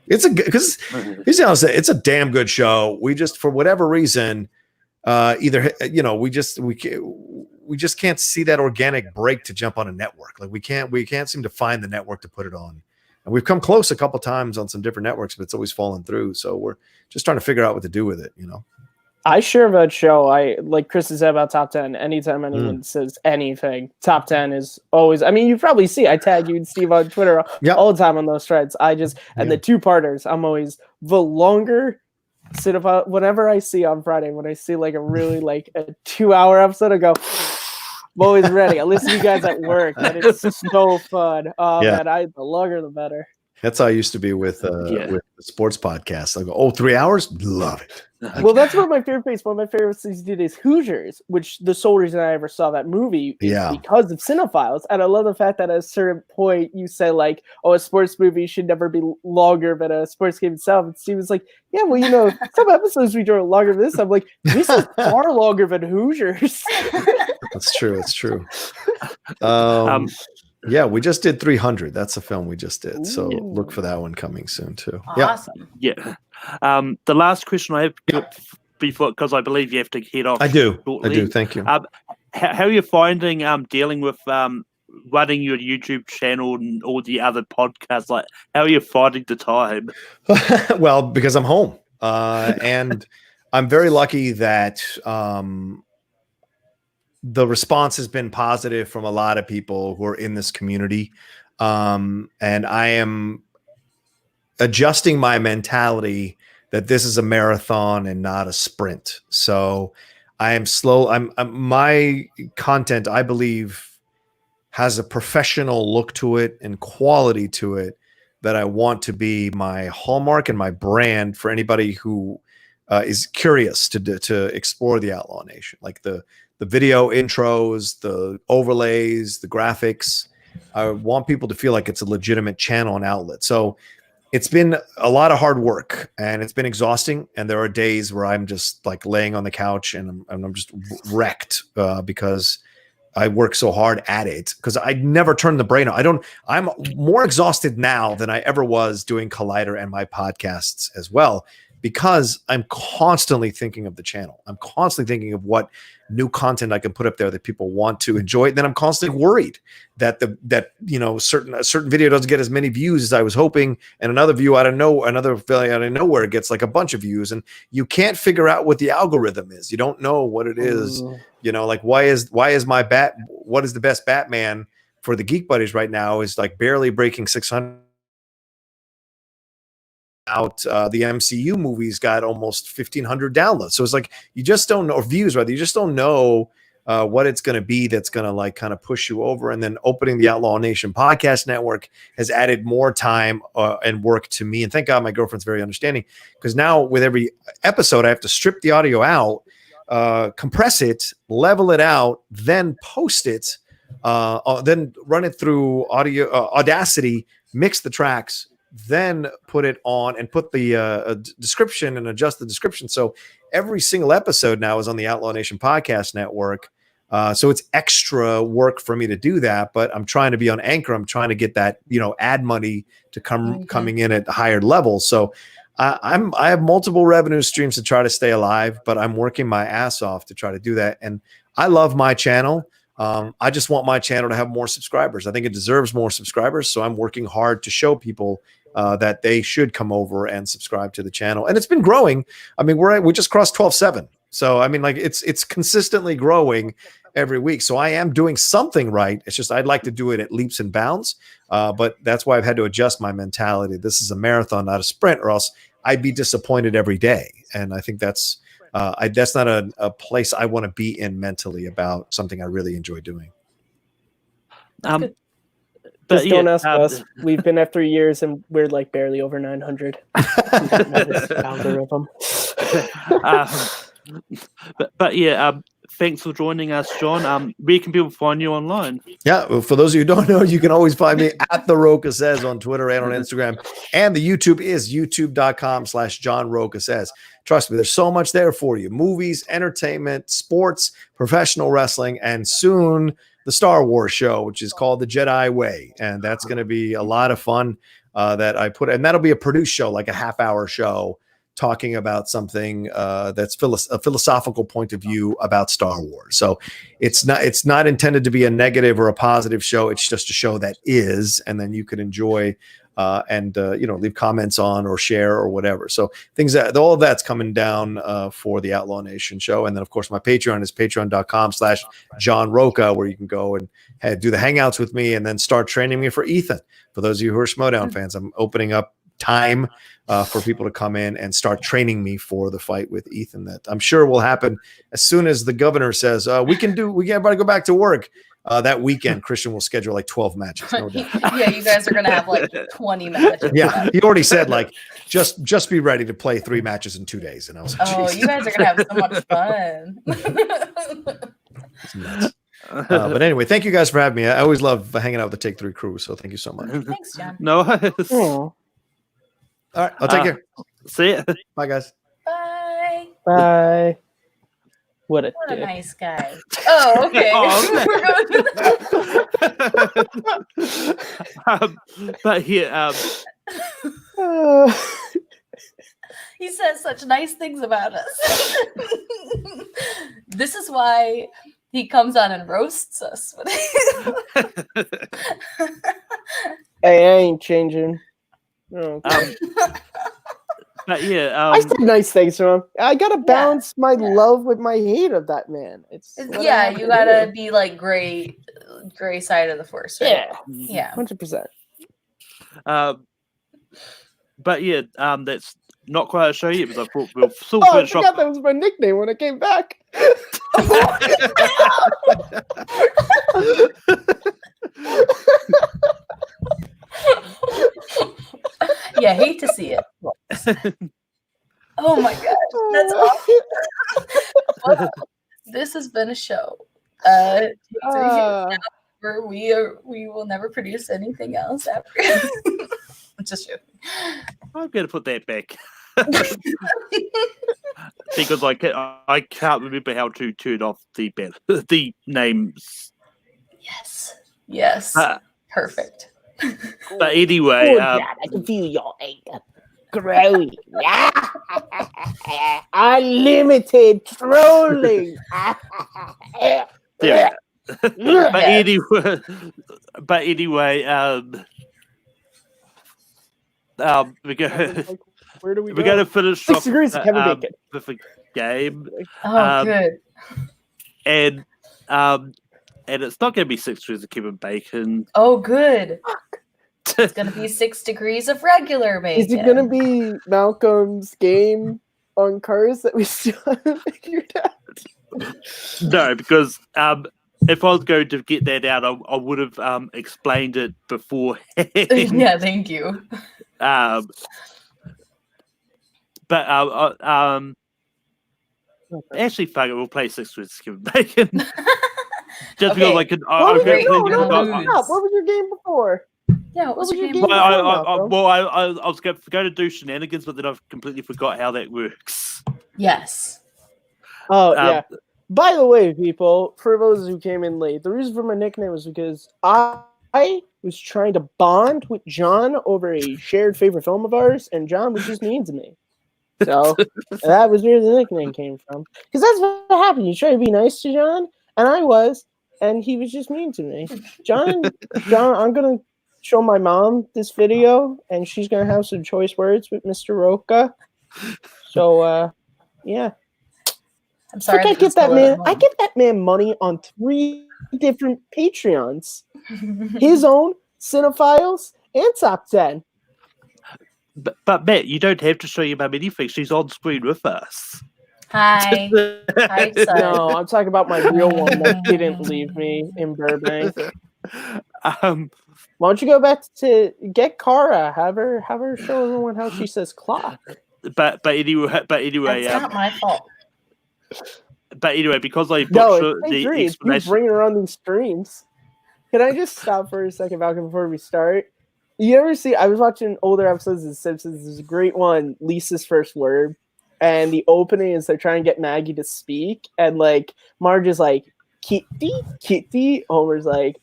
It's a damn good show. We just, for whatever reason, we just can't see that organic break to jump on a network. Like we can't seem to find the network to put it on. And we've come close a couple times on some different networks, but it's always fallen through. So we're just trying to figure out what to do with it. I share that show. I like Chris has said about top 10. Anytime anyone says anything, top 10 is always. I mean, you probably see I tag you and Steve on Twitter all the time on those threads. And the 2-parters. I'm always the longer Cinephile. Whenever I see on Friday, when I see like a really like a 2-hour episode, I go. I'm always ready. I listen to you guys at work, and it's so fun. Man, the longer the better. That's how I used to be with the sports podcast. I go, oh, 3 hours? Love it. Well, that's one of my favorite things. One of my favorite things he did is Hoosiers, which the sole reason I ever saw that movie is because of Cinephiles. And I love the fact that at a certain point you say, like, oh, a sports movie should never be longer than a sports game itself. And Steve was like, yeah, well, you know, some episodes we draw longer than this. I'm like, this is far longer than Hoosiers. That's true. It's true. Yeah, we just did 300. That's a film we just did. So look for that one coming soon too. Awesome. Yeah. The last question I have before, because I believe you have to head off. I do. Shortly. I do. Thank you. How are you finding dealing with running your YouTube channel and all the other podcasts? Like, how are you finding the time? Well, because I'm home, and I'm very lucky that the response has been positive from a lot of people who are in this community. And I am adjusting my mentality that this is a marathon and not a sprint. So I am slow. My content, I believe, has a professional look to it and quality to it that I want to be my hallmark and my brand for anybody who is curious to explore the Outlaw Nation. Like the video intros, the overlays, the graphics. I want people to feel like it's a legitimate channel and outlet. So it's been a lot of hard work and it's been exhausting. And there are days where I'm just like laying on the couch and I'm just wrecked because I work so hard at it, because I never turn the brain on. I'm more exhausted now than I ever was doing Collider and my podcasts as well, because I'm constantly thinking of the channel. I'm constantly thinking of what new content I can put up there that people want to enjoy. And then I'm constantly worried that a certain video doesn't get as many views as I was hoping, and another video out of nowhere gets like a bunch of views, and you can't figure out what the algorithm is. You don't know what it is. You know, like what is the best Batman for the Geek Buddies right now is like barely breaking 600. Out the MCU movies got almost 1,500 downloads. So it's like you just don't know, or views rather. You just don't know what it's going to be that's going to like kind of push you over. And then opening the Outlaw Nation podcast network has added more time and work to me. And thank God my girlfriend's very understanding, because now with every episode I have to strip the audio out, compress it, level it out, then post it, then run it through Audacity, mix the tracks, then put it on and put the description and adjust the description. So every single episode now is on the Outlaw Nation podcast network. So it's extra work for me to do that, but I'm trying to be on Anchor. I'm trying to get that, ad money to coming in at higher levels. So I have multiple revenue streams to try to stay alive, but I'm working my ass off to try to do that. And I love my channel. I just want my channel to have more subscribers. I think it deserves more subscribers. So I'm working hard to show people that they should come over and subscribe to the channel. And it's been growing. I mean, we just crossed 12.7. So, I mean, like it's consistently growing every week. So I am doing something right. It's just, I'd like to do it at leaps and bounds. But that's why I've had to adjust my mentality. This is a marathon, not a sprint, or else I'd be disappointed every day. And I think that's not a place I want to be in mentally about something I really enjoy doing. But just don't ask us. We've been at 3 years and we're like barely over 900. Algorithm. Thanks for joining us, John. Where can people find you online? Yeah, well, for those of you who don't know, you can always find me at The Rocha Says on Twitter and on Instagram. And the YouTube is youtube.com/John Rocha Says. Trust me, there's so much there for you. Movies, entertainment, sports, professional wrestling, and soon the Star Wars show, which is called The Jedi Way. And that's going to be a lot of fun that I put. And that'll be a produced show, like a half-hour show, talking about something that's a philosophical point of view about Star Wars. So it's not intended to be a negative or a positive show. It's just a show that is, and then you could enjoy and leave comments on or share or whatever. So all of that's coming down for the Outlaw Nation show. And then of course my Patreon is patreon.com/John Rocha, where you can go and do the hangouts with me and then start training me for Ethan. For those of you who are Schmodown fans, I'm opening up time for people to come in and start training me for the fight with Ethan that I'm sure will happen as soon as the governor says we can everybody go back to work. that weekend, Christian will schedule like 12 matches. No doubt. Yeah, you guys are gonna have like 20 matches. Yeah, he already said like just be ready to play 3 matches in 2 days, and I was like, Oh, "Jeez." you guys are gonna have so much fun. It's nuts. But anyway, thank you guys for having me. I always love hanging out with the Take 3 crew, so thank you so much. Thanks, John. No. Oh, All right, I'll take care. See ya. Bye, guys. Bye. bye. What a What a dick. nice guy. Oh, okay. Oh, We're going But here, Uh, He says such nice things about us. This is why he comes on and roasts us. hey, I ain't changing. Okay. but yeah, I said nice things to him. I gotta balance my yeah. love with my hate of that man. It's what I Yeah, have you to gotta do. be like gray side of the force, right? Yeah, Yeah. 100%. But yeah, that's not quite a show yet because I thought we'll still Oh, I finish off. forgot that was my nickname when I came back. Yeah, hate to see it. Oh my gosh, that's awesome. Well, this has been a show. Where we will never produce anything else after. Just joking. I'm gonna put that back because I can't remember how to turn off the the names. Yes. Uh, Perfect. But anyway, I can feel your anger growing. Unlimited trolling. there. But Yes. anyway, we go. Where do we We're go? going to finish 6 off degrees of Kevin Bacon. with a game, Oh, good. and it's not going to be 6 degrees of Kevin Bacon. Oh, good. It's gonna be 6 degrees of regular bacon. Is it gonna be Malcolm's game on cars that we still haven't figured out? No, because if I was going to get that out, I would have explained it beforehand. Yeah, thank you. But actually, fuck it, we'll play 6 degrees of Kevin Bacon. Just because I could. What was great. your, You're gonna no, lose. what was your game before? Yeah, what was your game? game? I was going to do shenanigans, but then I've completely forgot how that works. Yes. Oh, yeah. By the way, people, for those who came in late, the reason for my nickname was because I was trying to bond with John over a shared favorite film of ours, and John was just mean to me. So that was where the nickname came from. Because that's what happened. You try to be nice to John, and I was, and he was just mean to me. John, I'm going to show my mom this video, and she's going to have some choice words with Mr. Rocha. So, yeah. I'm sorry. I get that man money on 3 different Patreons. His own, Cinephiles, and Top 10. But Matt, you don't have to show your mum anything. She's on screen with us. Hi. Hi, son. No, I'm talking about my real one that didn't leave me in Burbank. Why don't you go back to get Kara? Have her show everyone how she says clock. But anyway, That's not my fault. But anyway, because I No, the you explanation. bring her on these streams. Can I just stop for a second, Malcolm, before we start? You ever see? I was watching older episodes of The Simpsons. There's a great one, Lisa's First Word, and the opening is they're trying to get Maggie to speak, and like Marge is like, Kitty. Homer's like,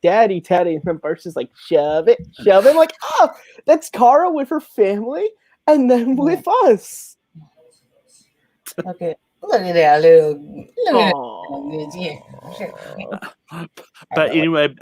Daddy, and then Bart's just like, shove it. I'm like, oh, that's Kara with her family, and then with us. Okay. Look at that little. But anyway,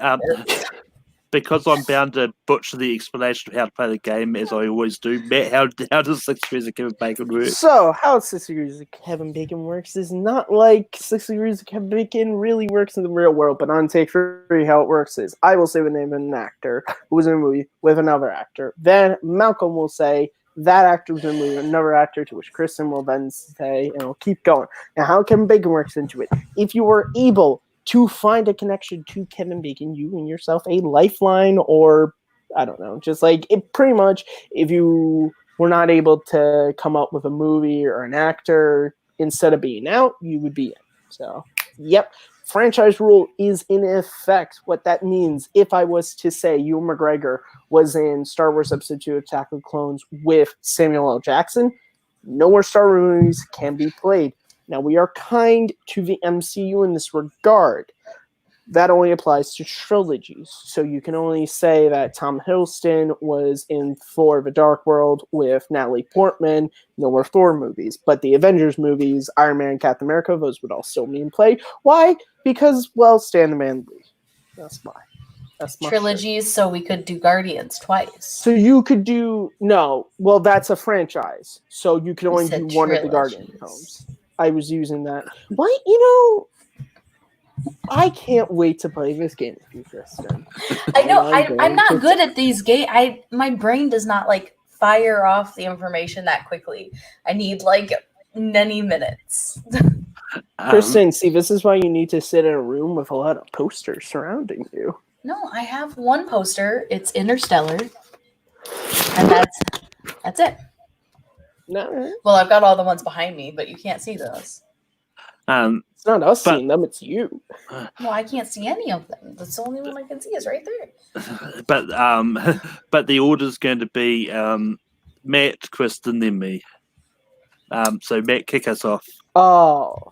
because I'm bound to butcher the explanation of how to play the game, as I always do. Matt, how does 6 degrees of Kevin Bacon work? So, how 6 degrees of Kevin Bacon works is not like 6 degrees of Kevin Bacon really works in the real world, but on Take 3, how it works is I will say the name of an actor who was in a movie with another actor. Then Malcolm will say that actor was in a movie with another actor, to which Kristen will then say, and it'll keep going. Now, how Kevin Bacon works into it. If you were able to find a connection to Kevin Bacon, you and yourself a lifeline, or I don't know, just like it pretty much if you were not able to come up with a movie or an actor, instead of being out, you would be in. So, yep. Franchise rule is in effect. What that means, if I was to say Ewan McGregor was in Star Wars Episode 2 Attack of the Clones with Samuel L. Jackson, no more Star Wars movies can be played. Now, we are kind to the MCU in this regard. That only applies to trilogies. So you can only say that Tom Hiddleston was in Thor The Dark World with Natalie Portman, no more Thor movies. But the Avengers movies, Iron Man, Captain America, those would all still be in play. Why? Because, well, Stan the Man Lee. That's why. That's my Trilogies, so we could do Guardians twice. So you could do, no, well, that's a franchise. So you can only said do one of the Guardian trilogies. films. I was using that. Why, you know, I can't wait to play this game with you, Kristen. I know I'm I'm not going good at these games. My brain does not like fire off the information that quickly. I need like many minutes. Kristen, see, this is why you need to sit in a room with a lot of posters surrounding you. No, I have one poster. It's Interstellar, and that's it. No, Well, I've got all the ones behind me, but you can't see those. it's not us But- seeing them, it's you. Well, I can't see any of them. That's the only one I can see is right there. but the order's going to be Matt, Kristen, then me. So Matt, kick us off. Oh.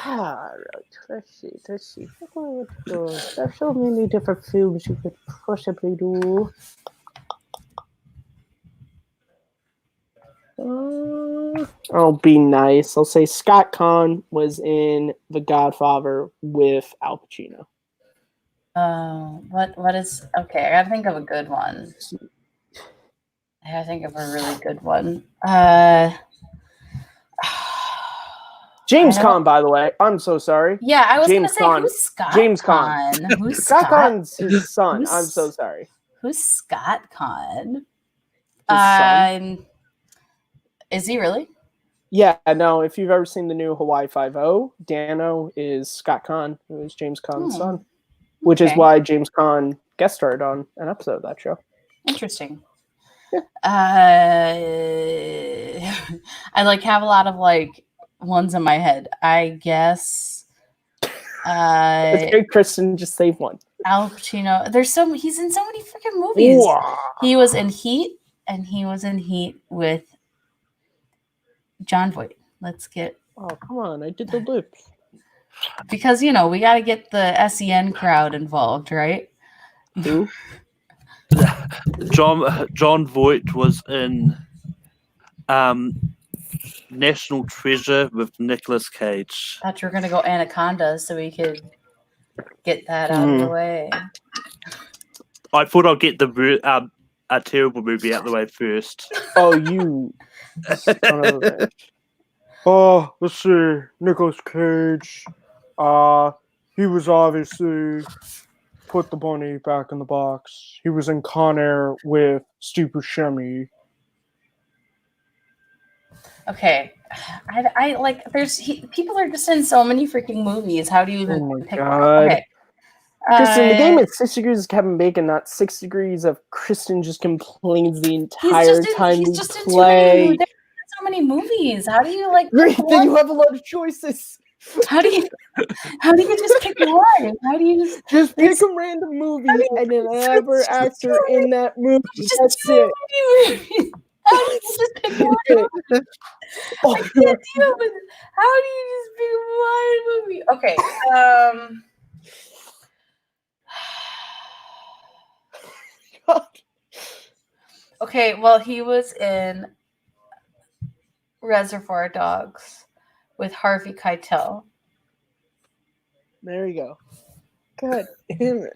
Alright, let's see. There's so many different films you could possibly do. I'll be nice. I'll say Scott Conn was in The Godfather with Al Pacino. What is okay? I gotta think of a good one. I gotta think of a really good one. James I don't- Conn, by the way. I'm so sorry. Yeah, I was James gonna say Conn. who's Scott? James Conn? Who's Scott Scott? Conn's his son. Who's- I'm so sorry. Who's Scott Conn? His son. Is he really? Yeah, no, if you've ever seen the new Hawaii Five-0, Dano is Scott Conn, who is James Conn's son. Which is Okay. why James Conn guest starred on an episode of that show. Interesting. Yeah. I like have a lot of like ones in my head. I guess It's great, Kristen. Just save one. Al Pacino. He's in so many freaking movies. Wow. He was in Heat, and he was in Heat with John Voight. Let's get Oh, come on. I did the lips. because you know we got to get the SEN crowd involved, right? Who? John Voight was in National Treasure with Nicolas Cage. Thought you were gonna go Anaconda, so we could get that out of the way. I thought I'd get a terrible movie out of the way first. Oh, you son of a bitch. Oh, let's see. Nicolas Cage. He was obviously put the bunny back in the box. He was in Con Air with Steve Buscemi. Okay, I like. People are just in so many freaking movies. How do you even Oh my pick God. one? Okay. Kristen, the game is 6 degrees of Kevin Bacon, not 6 degrees of Kristen just complains the entire time he's we just in too play. many, there's so many movies. How do you like? Great, pick then you one? have a lot of choices. How do you just pick one? How do you Just pick There's- a random movie I mean, and an it's ever just actor so in that movie. There's just That's so it. many movies. How do you just pick one? Oh, I can't deal with it. How do you just pick one movie? Okay. God. Okay, well, he was in Reservoir Dogs with Harvey Keitel. There you go. God damn it.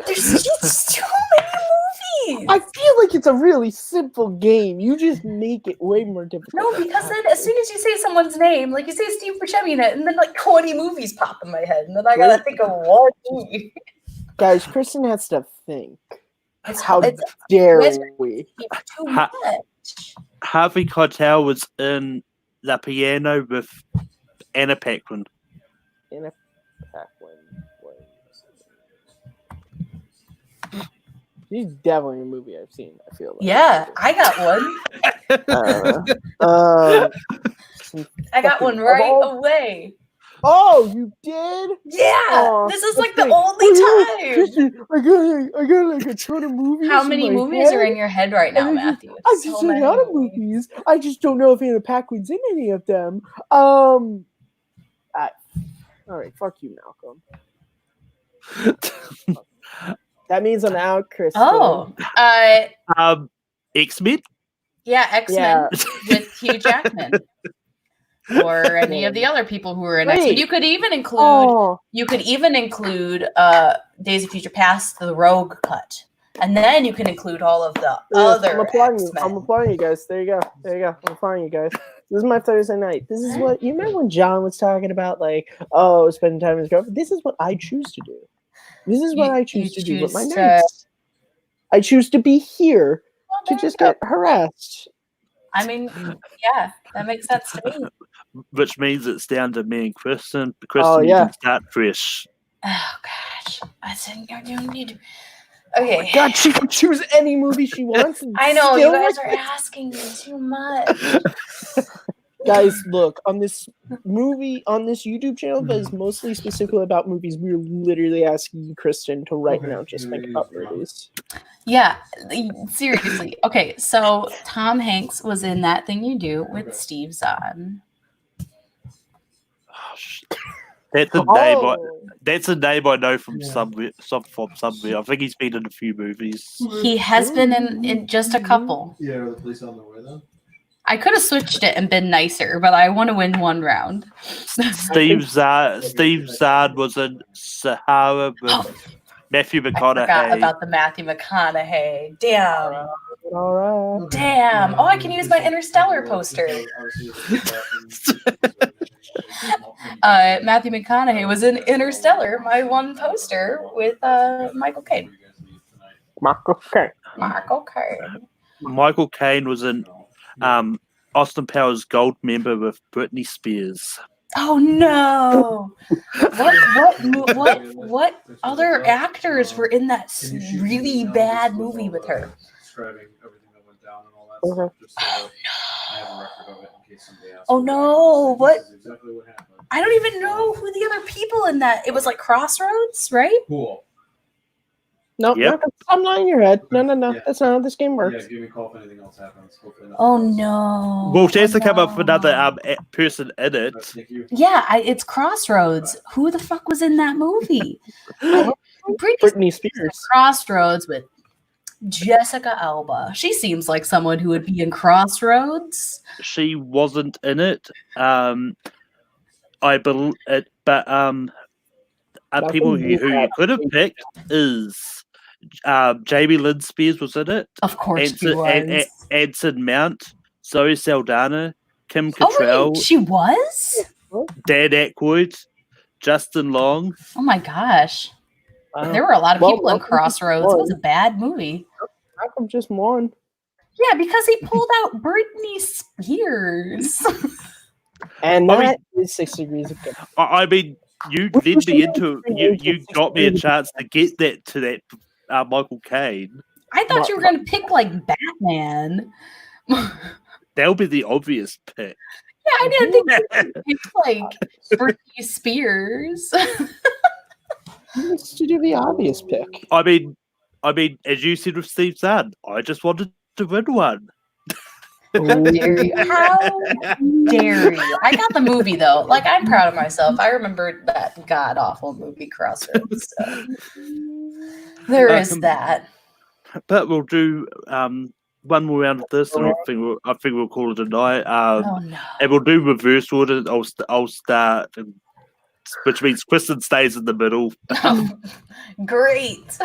There's just too many movies. I feel like it's a really simple game. You just make it way more difficult. No, because then as soon as you say someone's name, like you say Steve Buscemi in it, and then like 20 movies pop in my head, and then I gotta think of one movie. Guys, Kristen has to think. It's How it's dare it's- we? too Ha- much. Harvey Keitel was in the piano with Anna Paquin. Anna Paquin. She's definitely a movie I've seen. I feel like. Yeah, I got one. I got one right away. Oh, you did? Yeah, Aw, this is that's like the great. only Oh, time. Kristen, I got like a ton of movies. How in many my movies are head, in your head right now, and Matthew? I just a lot of movies. I just don't know if Anna Paquin's in any of them. All right, fuck you, Malcolm. That means I'm out, Kristen. Oh, X-Men. yeah, X-Men with Hugh Jackman. Or any of the other people who were in X-Men. You could even include Days of Future Past, the Rogue cut. And then you can include all of the other X-Men. I'm applauding you guys. There you go. I'm applauding you guys. This is my Thursday night. This is what you remember when John was talking about, like, spending time with his girlfriend. This is what I choose to do. This is what I choose to do with my nights. I choose to be here to just get harassed. I mean, yeah, that makes sense to me. Which means it's down to me and Kristen. You can start fresh. Oh gosh, I don't need to. Okay. Oh my God, she can choose any movie she wants. I know you guys are asking me too much. Guys, look, on this YouTube channel that is mostly specifically about movies, we're literally asking you, Kristen, to right now just make up movies. Yeah, seriously. Okay, so Tom Hanks was in That Thing You Do with Steve Zahn. That's a name. That's a name I know from somewhere. I think he's been in a few movies. He has been in just a couple. Yeah, are the police on the way then? I could have switched it and been nicer, but I want to win one round. Steve Zahn was in Sahara with Matthew McConaughey. I forgot about the Matthew McConaughey. Damn. All right. Damn. Oh, I can use my Interstellar poster. Matthew McConaughey was in Interstellar, my one poster with Michael Caine. Michael Caine was in Austin Powers Gold member with Britney Spears. Oh no! What other actors were in that really bad movie with her? Describing everything that went down and all that stuff. Just so that I have a record of it in case somebody asks. Oh no! What? This is exactly what happened. I don't even know who the other people in that. It was like Crossroads, right? Cool. No, I'm not in your head. No. Yeah. That's not how this game works. Yeah, give me a call if anything else happens. Oh no! Well, she has to come up with another person in it. Yeah, it's Crossroads. Who the fuck was in that movie? Britney Spears. Crossroads with Jessica Alba. She seems like someone who would be in Crossroads. She wasn't in it. I believe it, but people who you could have picked is Jamie Lynn Spears was in it. Of course, she was. Anson Mount, Zoe Saldana, Kim Cattrall. Really? She was? Dan Aykroyd, Justin Long. Oh my gosh. There were a lot of people in Crossroads. It was a bad movie. Malcolm just won. Yeah, because he pulled out Britney Spears. And that is 6 degrees of difference. I mean, you led me into you got me a chance to get that to that Michael Caine. I thought you were going to pick like Batman. That'll be the obvious pick. Yeah, I didn't think you would pick like Britney Spears. To do the obvious pick. I mean, as you said with Steve Zahn, I just wanted to win one. How dare you? I got the movie though. Like, I'm proud of myself. I remember that god awful movie Crossroads. So. There is that. But we'll do one more round of this, and I think we'll call it a night. Oh no! And we'll do reverse order. I'll start, which means Kristen stays in the middle. Great.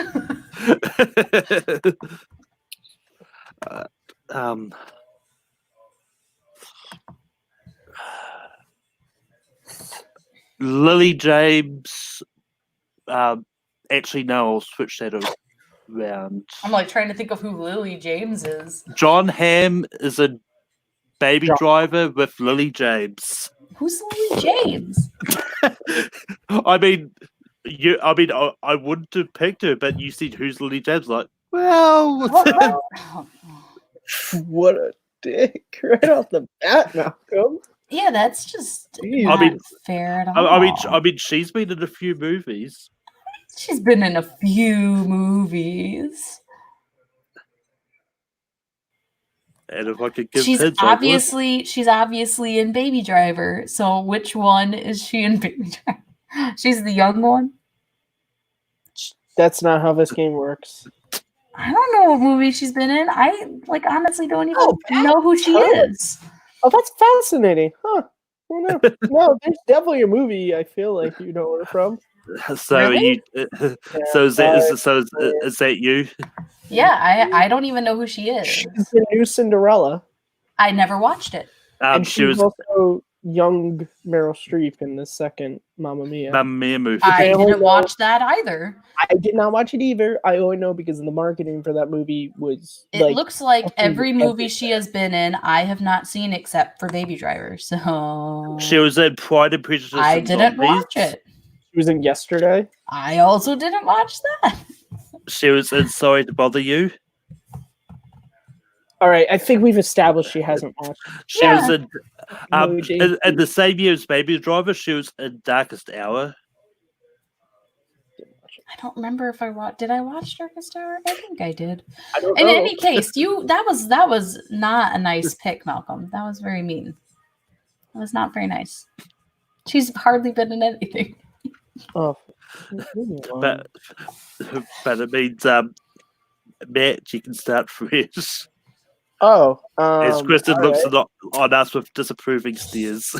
Lily James. Actually, no, I'll switch that around. I'm like trying to think of who Lily James is. John Hamm is in Baby Driver with Lily James. Who's Lily James? I mean, I wouldn't have picked her, but you see who's Lily James, like, well, What a dick! Right off the bat, Malcolm. yeah, that's just Jeez. not fair at all. I mean, she's been in a few movies. She's been in a few movies. And if I could give She's hints, I would. obviously in Baby Driver. So which one is she in Baby Driver? She's the young one. That's not how this game works. I don't know what movie she's been in. I honestly don't even know who she her? is. Oh, that's fascinating, huh? Who knew? No, there's definitely a movie. I feel like you know her from. So Really? is that you? Yeah, I don't even know who she is. She's the new Cinderella, I never watched it. and She she's was also young Meryl Streep in the second Mamma Mia. Mamma Mia movie. I only didn't know- watch that either. I did not watch it either. I only know because the marketing for that movie was It looks like fucking every movie everything. she has been in, I have not seen except for Baby Driver. So She was in Pride and Prejudice. I and didn't Zombies. watch it. She was in Yesterday. I also didn't watch that. She was in Sorry to Bother You. All right, I think we've established she hasn't watched. She was in Movie. in the same year as Baby Driver. She was in Darkest Hour. I don't remember if I watched. Did I watch Darkest Hour? I think I did. I don't In know. any case, that was not a nice pick, Malcolm. That was very mean. That was not very nice. She's hardly been in anything. Oh, But it means Matt, you can start fresh. As Kristen all looks right. on us with disapproving stares.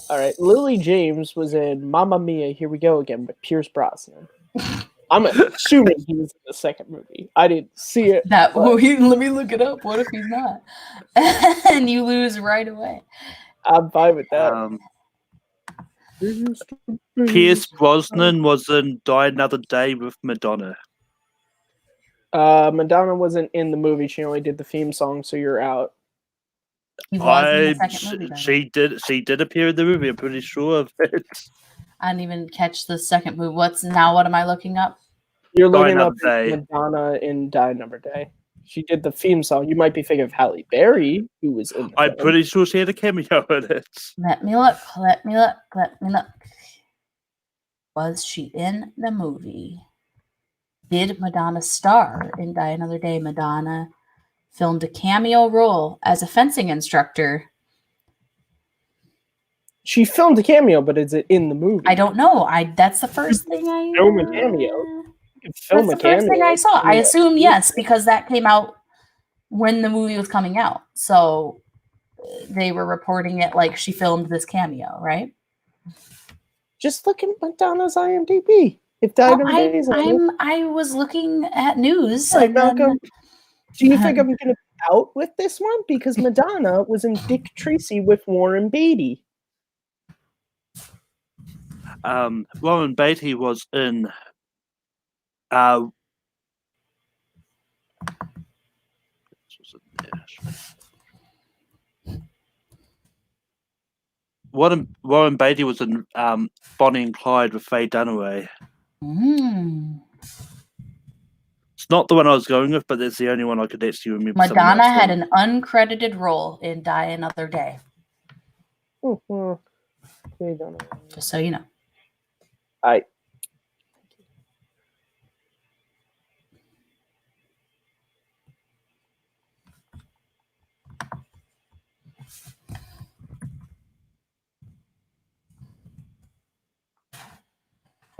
All right, Lily James was in Mamma Mia. Here we go again with Pierce Brosnan. I'm assuming he was in the second movie. I didn't see it. That but let me look it up. What if he's not? And you lose right away. I'm fine with that. Pierce Brosnan was in Die Another Day with Madonna. Madonna wasn't in the movie. She only did the theme song, so you're out. He was in the second movie. She did appear in the movie. I'm pretty sure of it. I didn't even catch the second movie. What am I looking up? You're Die looking Another up Day. Madonna in Die Another Day. She did the theme song. You might be thinking of Halle Berry, who was in the I'm film. pretty sure she had a cameo in it. Let me look. Was she in the movie? Did Madonna star in Die Another Day? Madonna filmed a cameo role as a fencing instructor. She filmed a cameo, but is it in the movie? I don't know. That's the first thing I Film a cameo. You can film That's a the first thing cameo. I saw. I Yeah. assume yes, because that came out when the movie was coming out. So they were reporting it like she filmed this cameo, right? Just look at Madonna's IMDb. If Die Another Day is on it. I was looking at news. Right, and then- Malcolm. Do you think I'm going to be out with this one? Because Madonna was in Dick Tracy with Warren Beatty. Warren Beatty was in Warren Beatty was in Bonnie and Clyde with Faye Dunaway. It's not the one I was going with, but it's the only one I could actually remember. Madonna had an uncredited role in Die Another Day, just so you know. I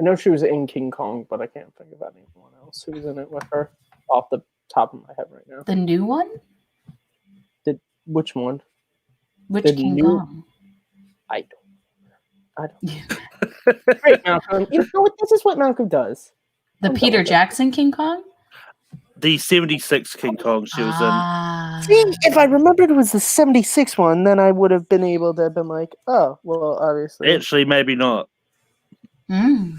know she was in King Kong, but I can't think of anyone else who was in it with her off the top of my head right now. The new one? Which one? Which The King new- Kong? I don't. Great, Malcolm. You know what? This is what Malcolm does. The I'm done Peter with it. Jackson King Kong? The 76 King Kong she was in. See, if I remembered it was the 76 one, then I would have been able to have been like, oh, well, obviously. Actually, maybe not. No,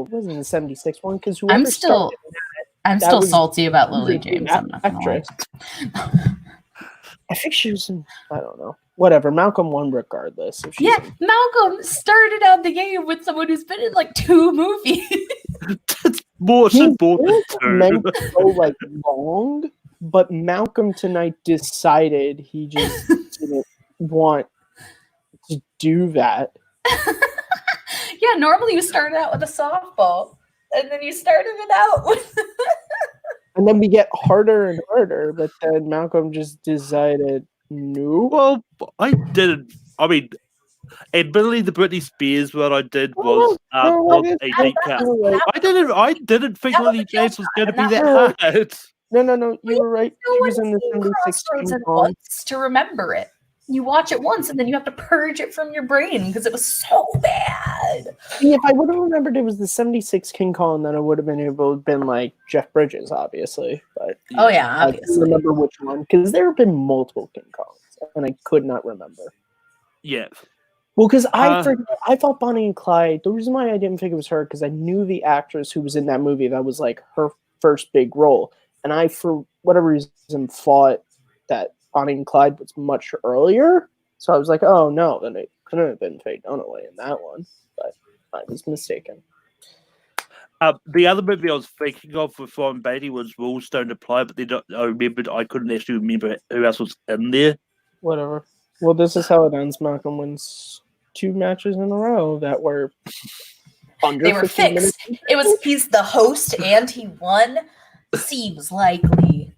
it wasn't the 76 one because I'm still I'm That still was- salty about that was Lily a good James. I'm not gonna lie. actress. I think she was in. I don't know. Whatever. Malcolm won regardless. If she's Yeah, in. Malcolm started out the game with someone who's been in like 2 movies. That's more He important was too. meant to go like long, but Malcolm tonight decided he just didn't want to do that. Yeah, normally you start out with a softball, and then you started it out with. And then we get harder and harder, but then Malcolm just decided, no. Well, I didn't. I mean, admittedly, the Britney Spears one I did was was a deep cut. I didn't think That was Lily a kill James was going to be shot, that not- hard. No, you were right. No She one was in the seen 76 Crossroads King and Kong. wants to remember it. You watch it once, and then you have to purge it from your brain because it was so bad. See, if I would have remembered it was the 76 King Kong, then I would have been able to have been like Jeff Bridges, obviously. But Oh yeah, I couldn't obviously. remember which one because there have been multiple King Kongs, and I could not remember. Yeah. Well, because Uh, I thought Bonnie and Clyde. The reason why I didn't think it was her because I knew the actress who was in that movie. That was like her first big role, and I, for whatever reason, thought that Bonnie and Clyde was much earlier. So I was like, oh no, then it couldn't have been Faye Dunaway in that one, but I was mistaken. the other movie I was thinking of with Ron Beatty was Rules Don't Apply, but I remembered I couldn't actually remember who else was in there. Whatever. Well, this is how it ends. Malcolm wins 2 matches in a row that were under They were 15 minutes. fixed. It was he's the host and he won. Seems likely.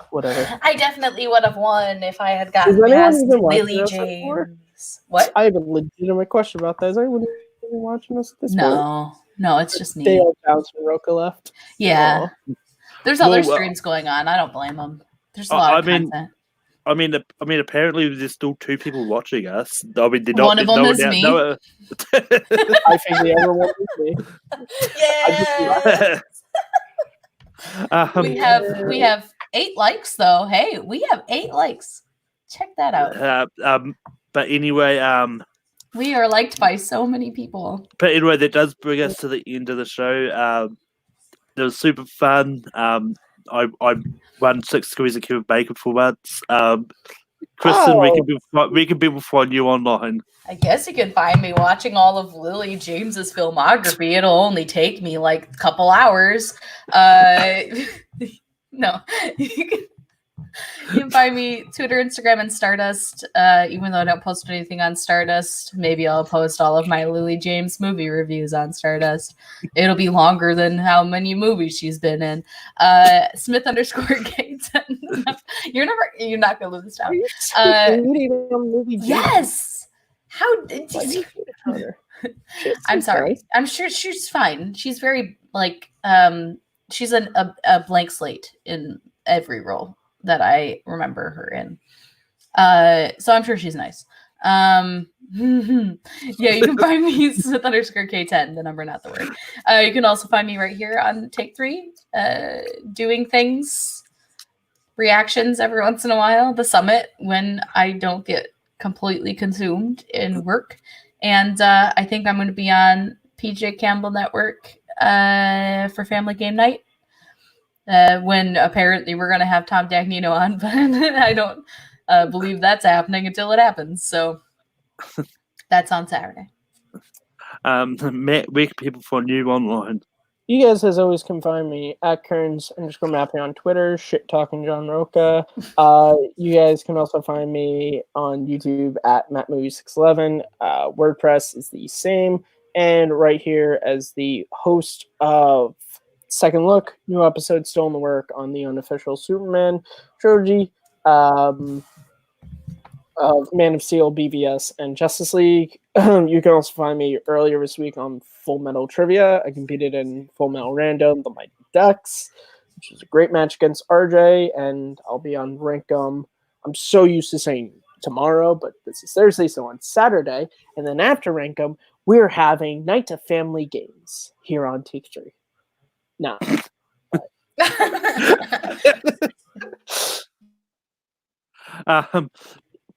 Whatever. I definitely would have won if I had Is gotten anyone past even watching Lily this anymore? James. What? I have a legitimate question about that. Is anyone even watching this at this point? No, it's just They me. all bounced and Rocha left. Yeah, Aw. there's other Well, streams going on. I don't blame them. There's a lot of content. I mean, apparently there's still 2 people watching us. I mean, they're not. One of them is me. I think the other one is me. Yeah. We um, have 8 likes though. Hey, we have 8 likes. Check that out. but anyway, We are liked by so many people. that does bring us to the end of the show. It was super fun. I won 6 squares of Kevin Bacon for once. Kristen, where can people find you online? I guess you can find me watching all of Lily James's filmography. It'll only take me like a couple hours. No, you can find me Twitter, Instagram, and Stardust. Even though I don't post anything on Stardust, maybe I'll post all of my Lily James movie reviews on Stardust. It'll be longer than how many movies she's been in. Smith_K10. You're not gonna live this down. Yes. How did you? I'm sorry. I'm sure she's fine. She's very she's a blank slate in every role that I remember her in. So I'm sure she's nice. Yeah, you can find me Smith_K10, the number, not the word. You can also find me right here on Take 3, doing things, reactions every once in a while, the summit when I don't get completely consumed in work. And I think I'm going to be on PJ Campbell Network for Family Game Night. When apparently we're going to have Tom Dagnino on, but I don't believe that's happening until it happens. So that's on Saturday. Matt, where can people find you online? You guys, as always, can find me at Kearns_Mapping on Twitter, Shit Talking John Rocha. You guys can also find me on YouTube at MattMovie611. WordPress is the same. And right here as the host of Second Look, new episode still in the work on the unofficial Superman trilogy of Man of Steel, BVS, and Justice League. You can also find me earlier this week on Full Metal Trivia. I competed in Full Metal Random, the Mighty Ducks, which was a great match against RJ, and I'll be on Rankum. I'm so used to saying tomorrow, but this is Thursday, so on Saturday. And then after Rankum, we're having Night of Family Games here on Take 3. No.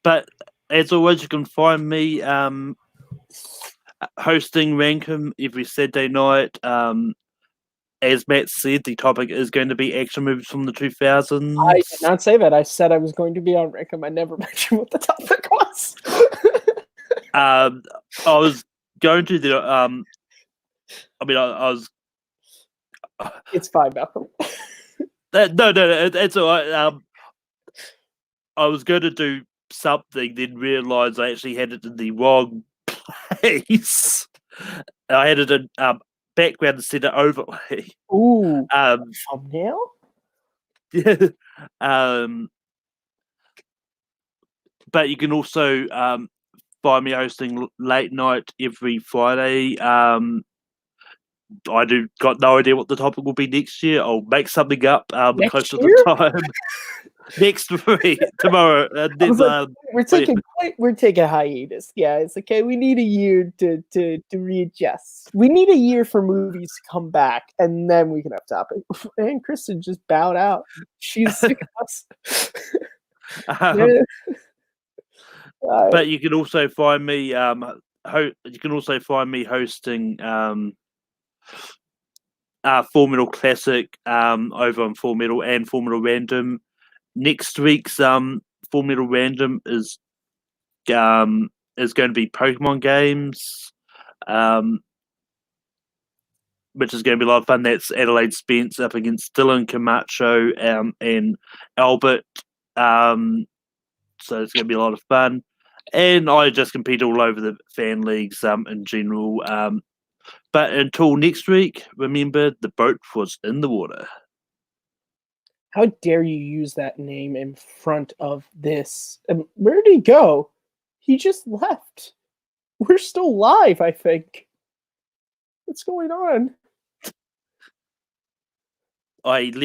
But as always, you can find me hosting Rankum every Saturday night as Matt said, the topic is going to be action movies from the 2000s. I did not say that. I said I was going to be on Rickham. I never mentioned what the topic was. I was going to the I was. It's fine, Malcolm. No, it's all right. I was going to do something, then realised I actually had it in the wrong place. I had it in background instead of overlay. Ooh, thumbnail? Yeah. But you can also find me hosting late night every Friday. I got no idea what the topic will be next year. I'll make something up Next close to year? the time. Next week, tomorrow. I was like, we're taking hiatus, guys. Okay, we need a year to readjust. We need a year for movies to come back, and then we can have topic. And Kristen just bowed out. She's sick of us. But you can also find me. You can also find me hosting Formula Classic over on Formula and Formula Random. Next week's Formula Random is going to be Pokemon games, which is going to be a lot of fun. That's Adelaide Spence up against Dylan Camacho and Albert. So it's going to be a lot of fun. And I just compete all over the fan leagues in general. But until next week, remember, the boat was in the water. How dare you use that name in front of this? Where did he go? He just left. We're still live, I think. What's going on? I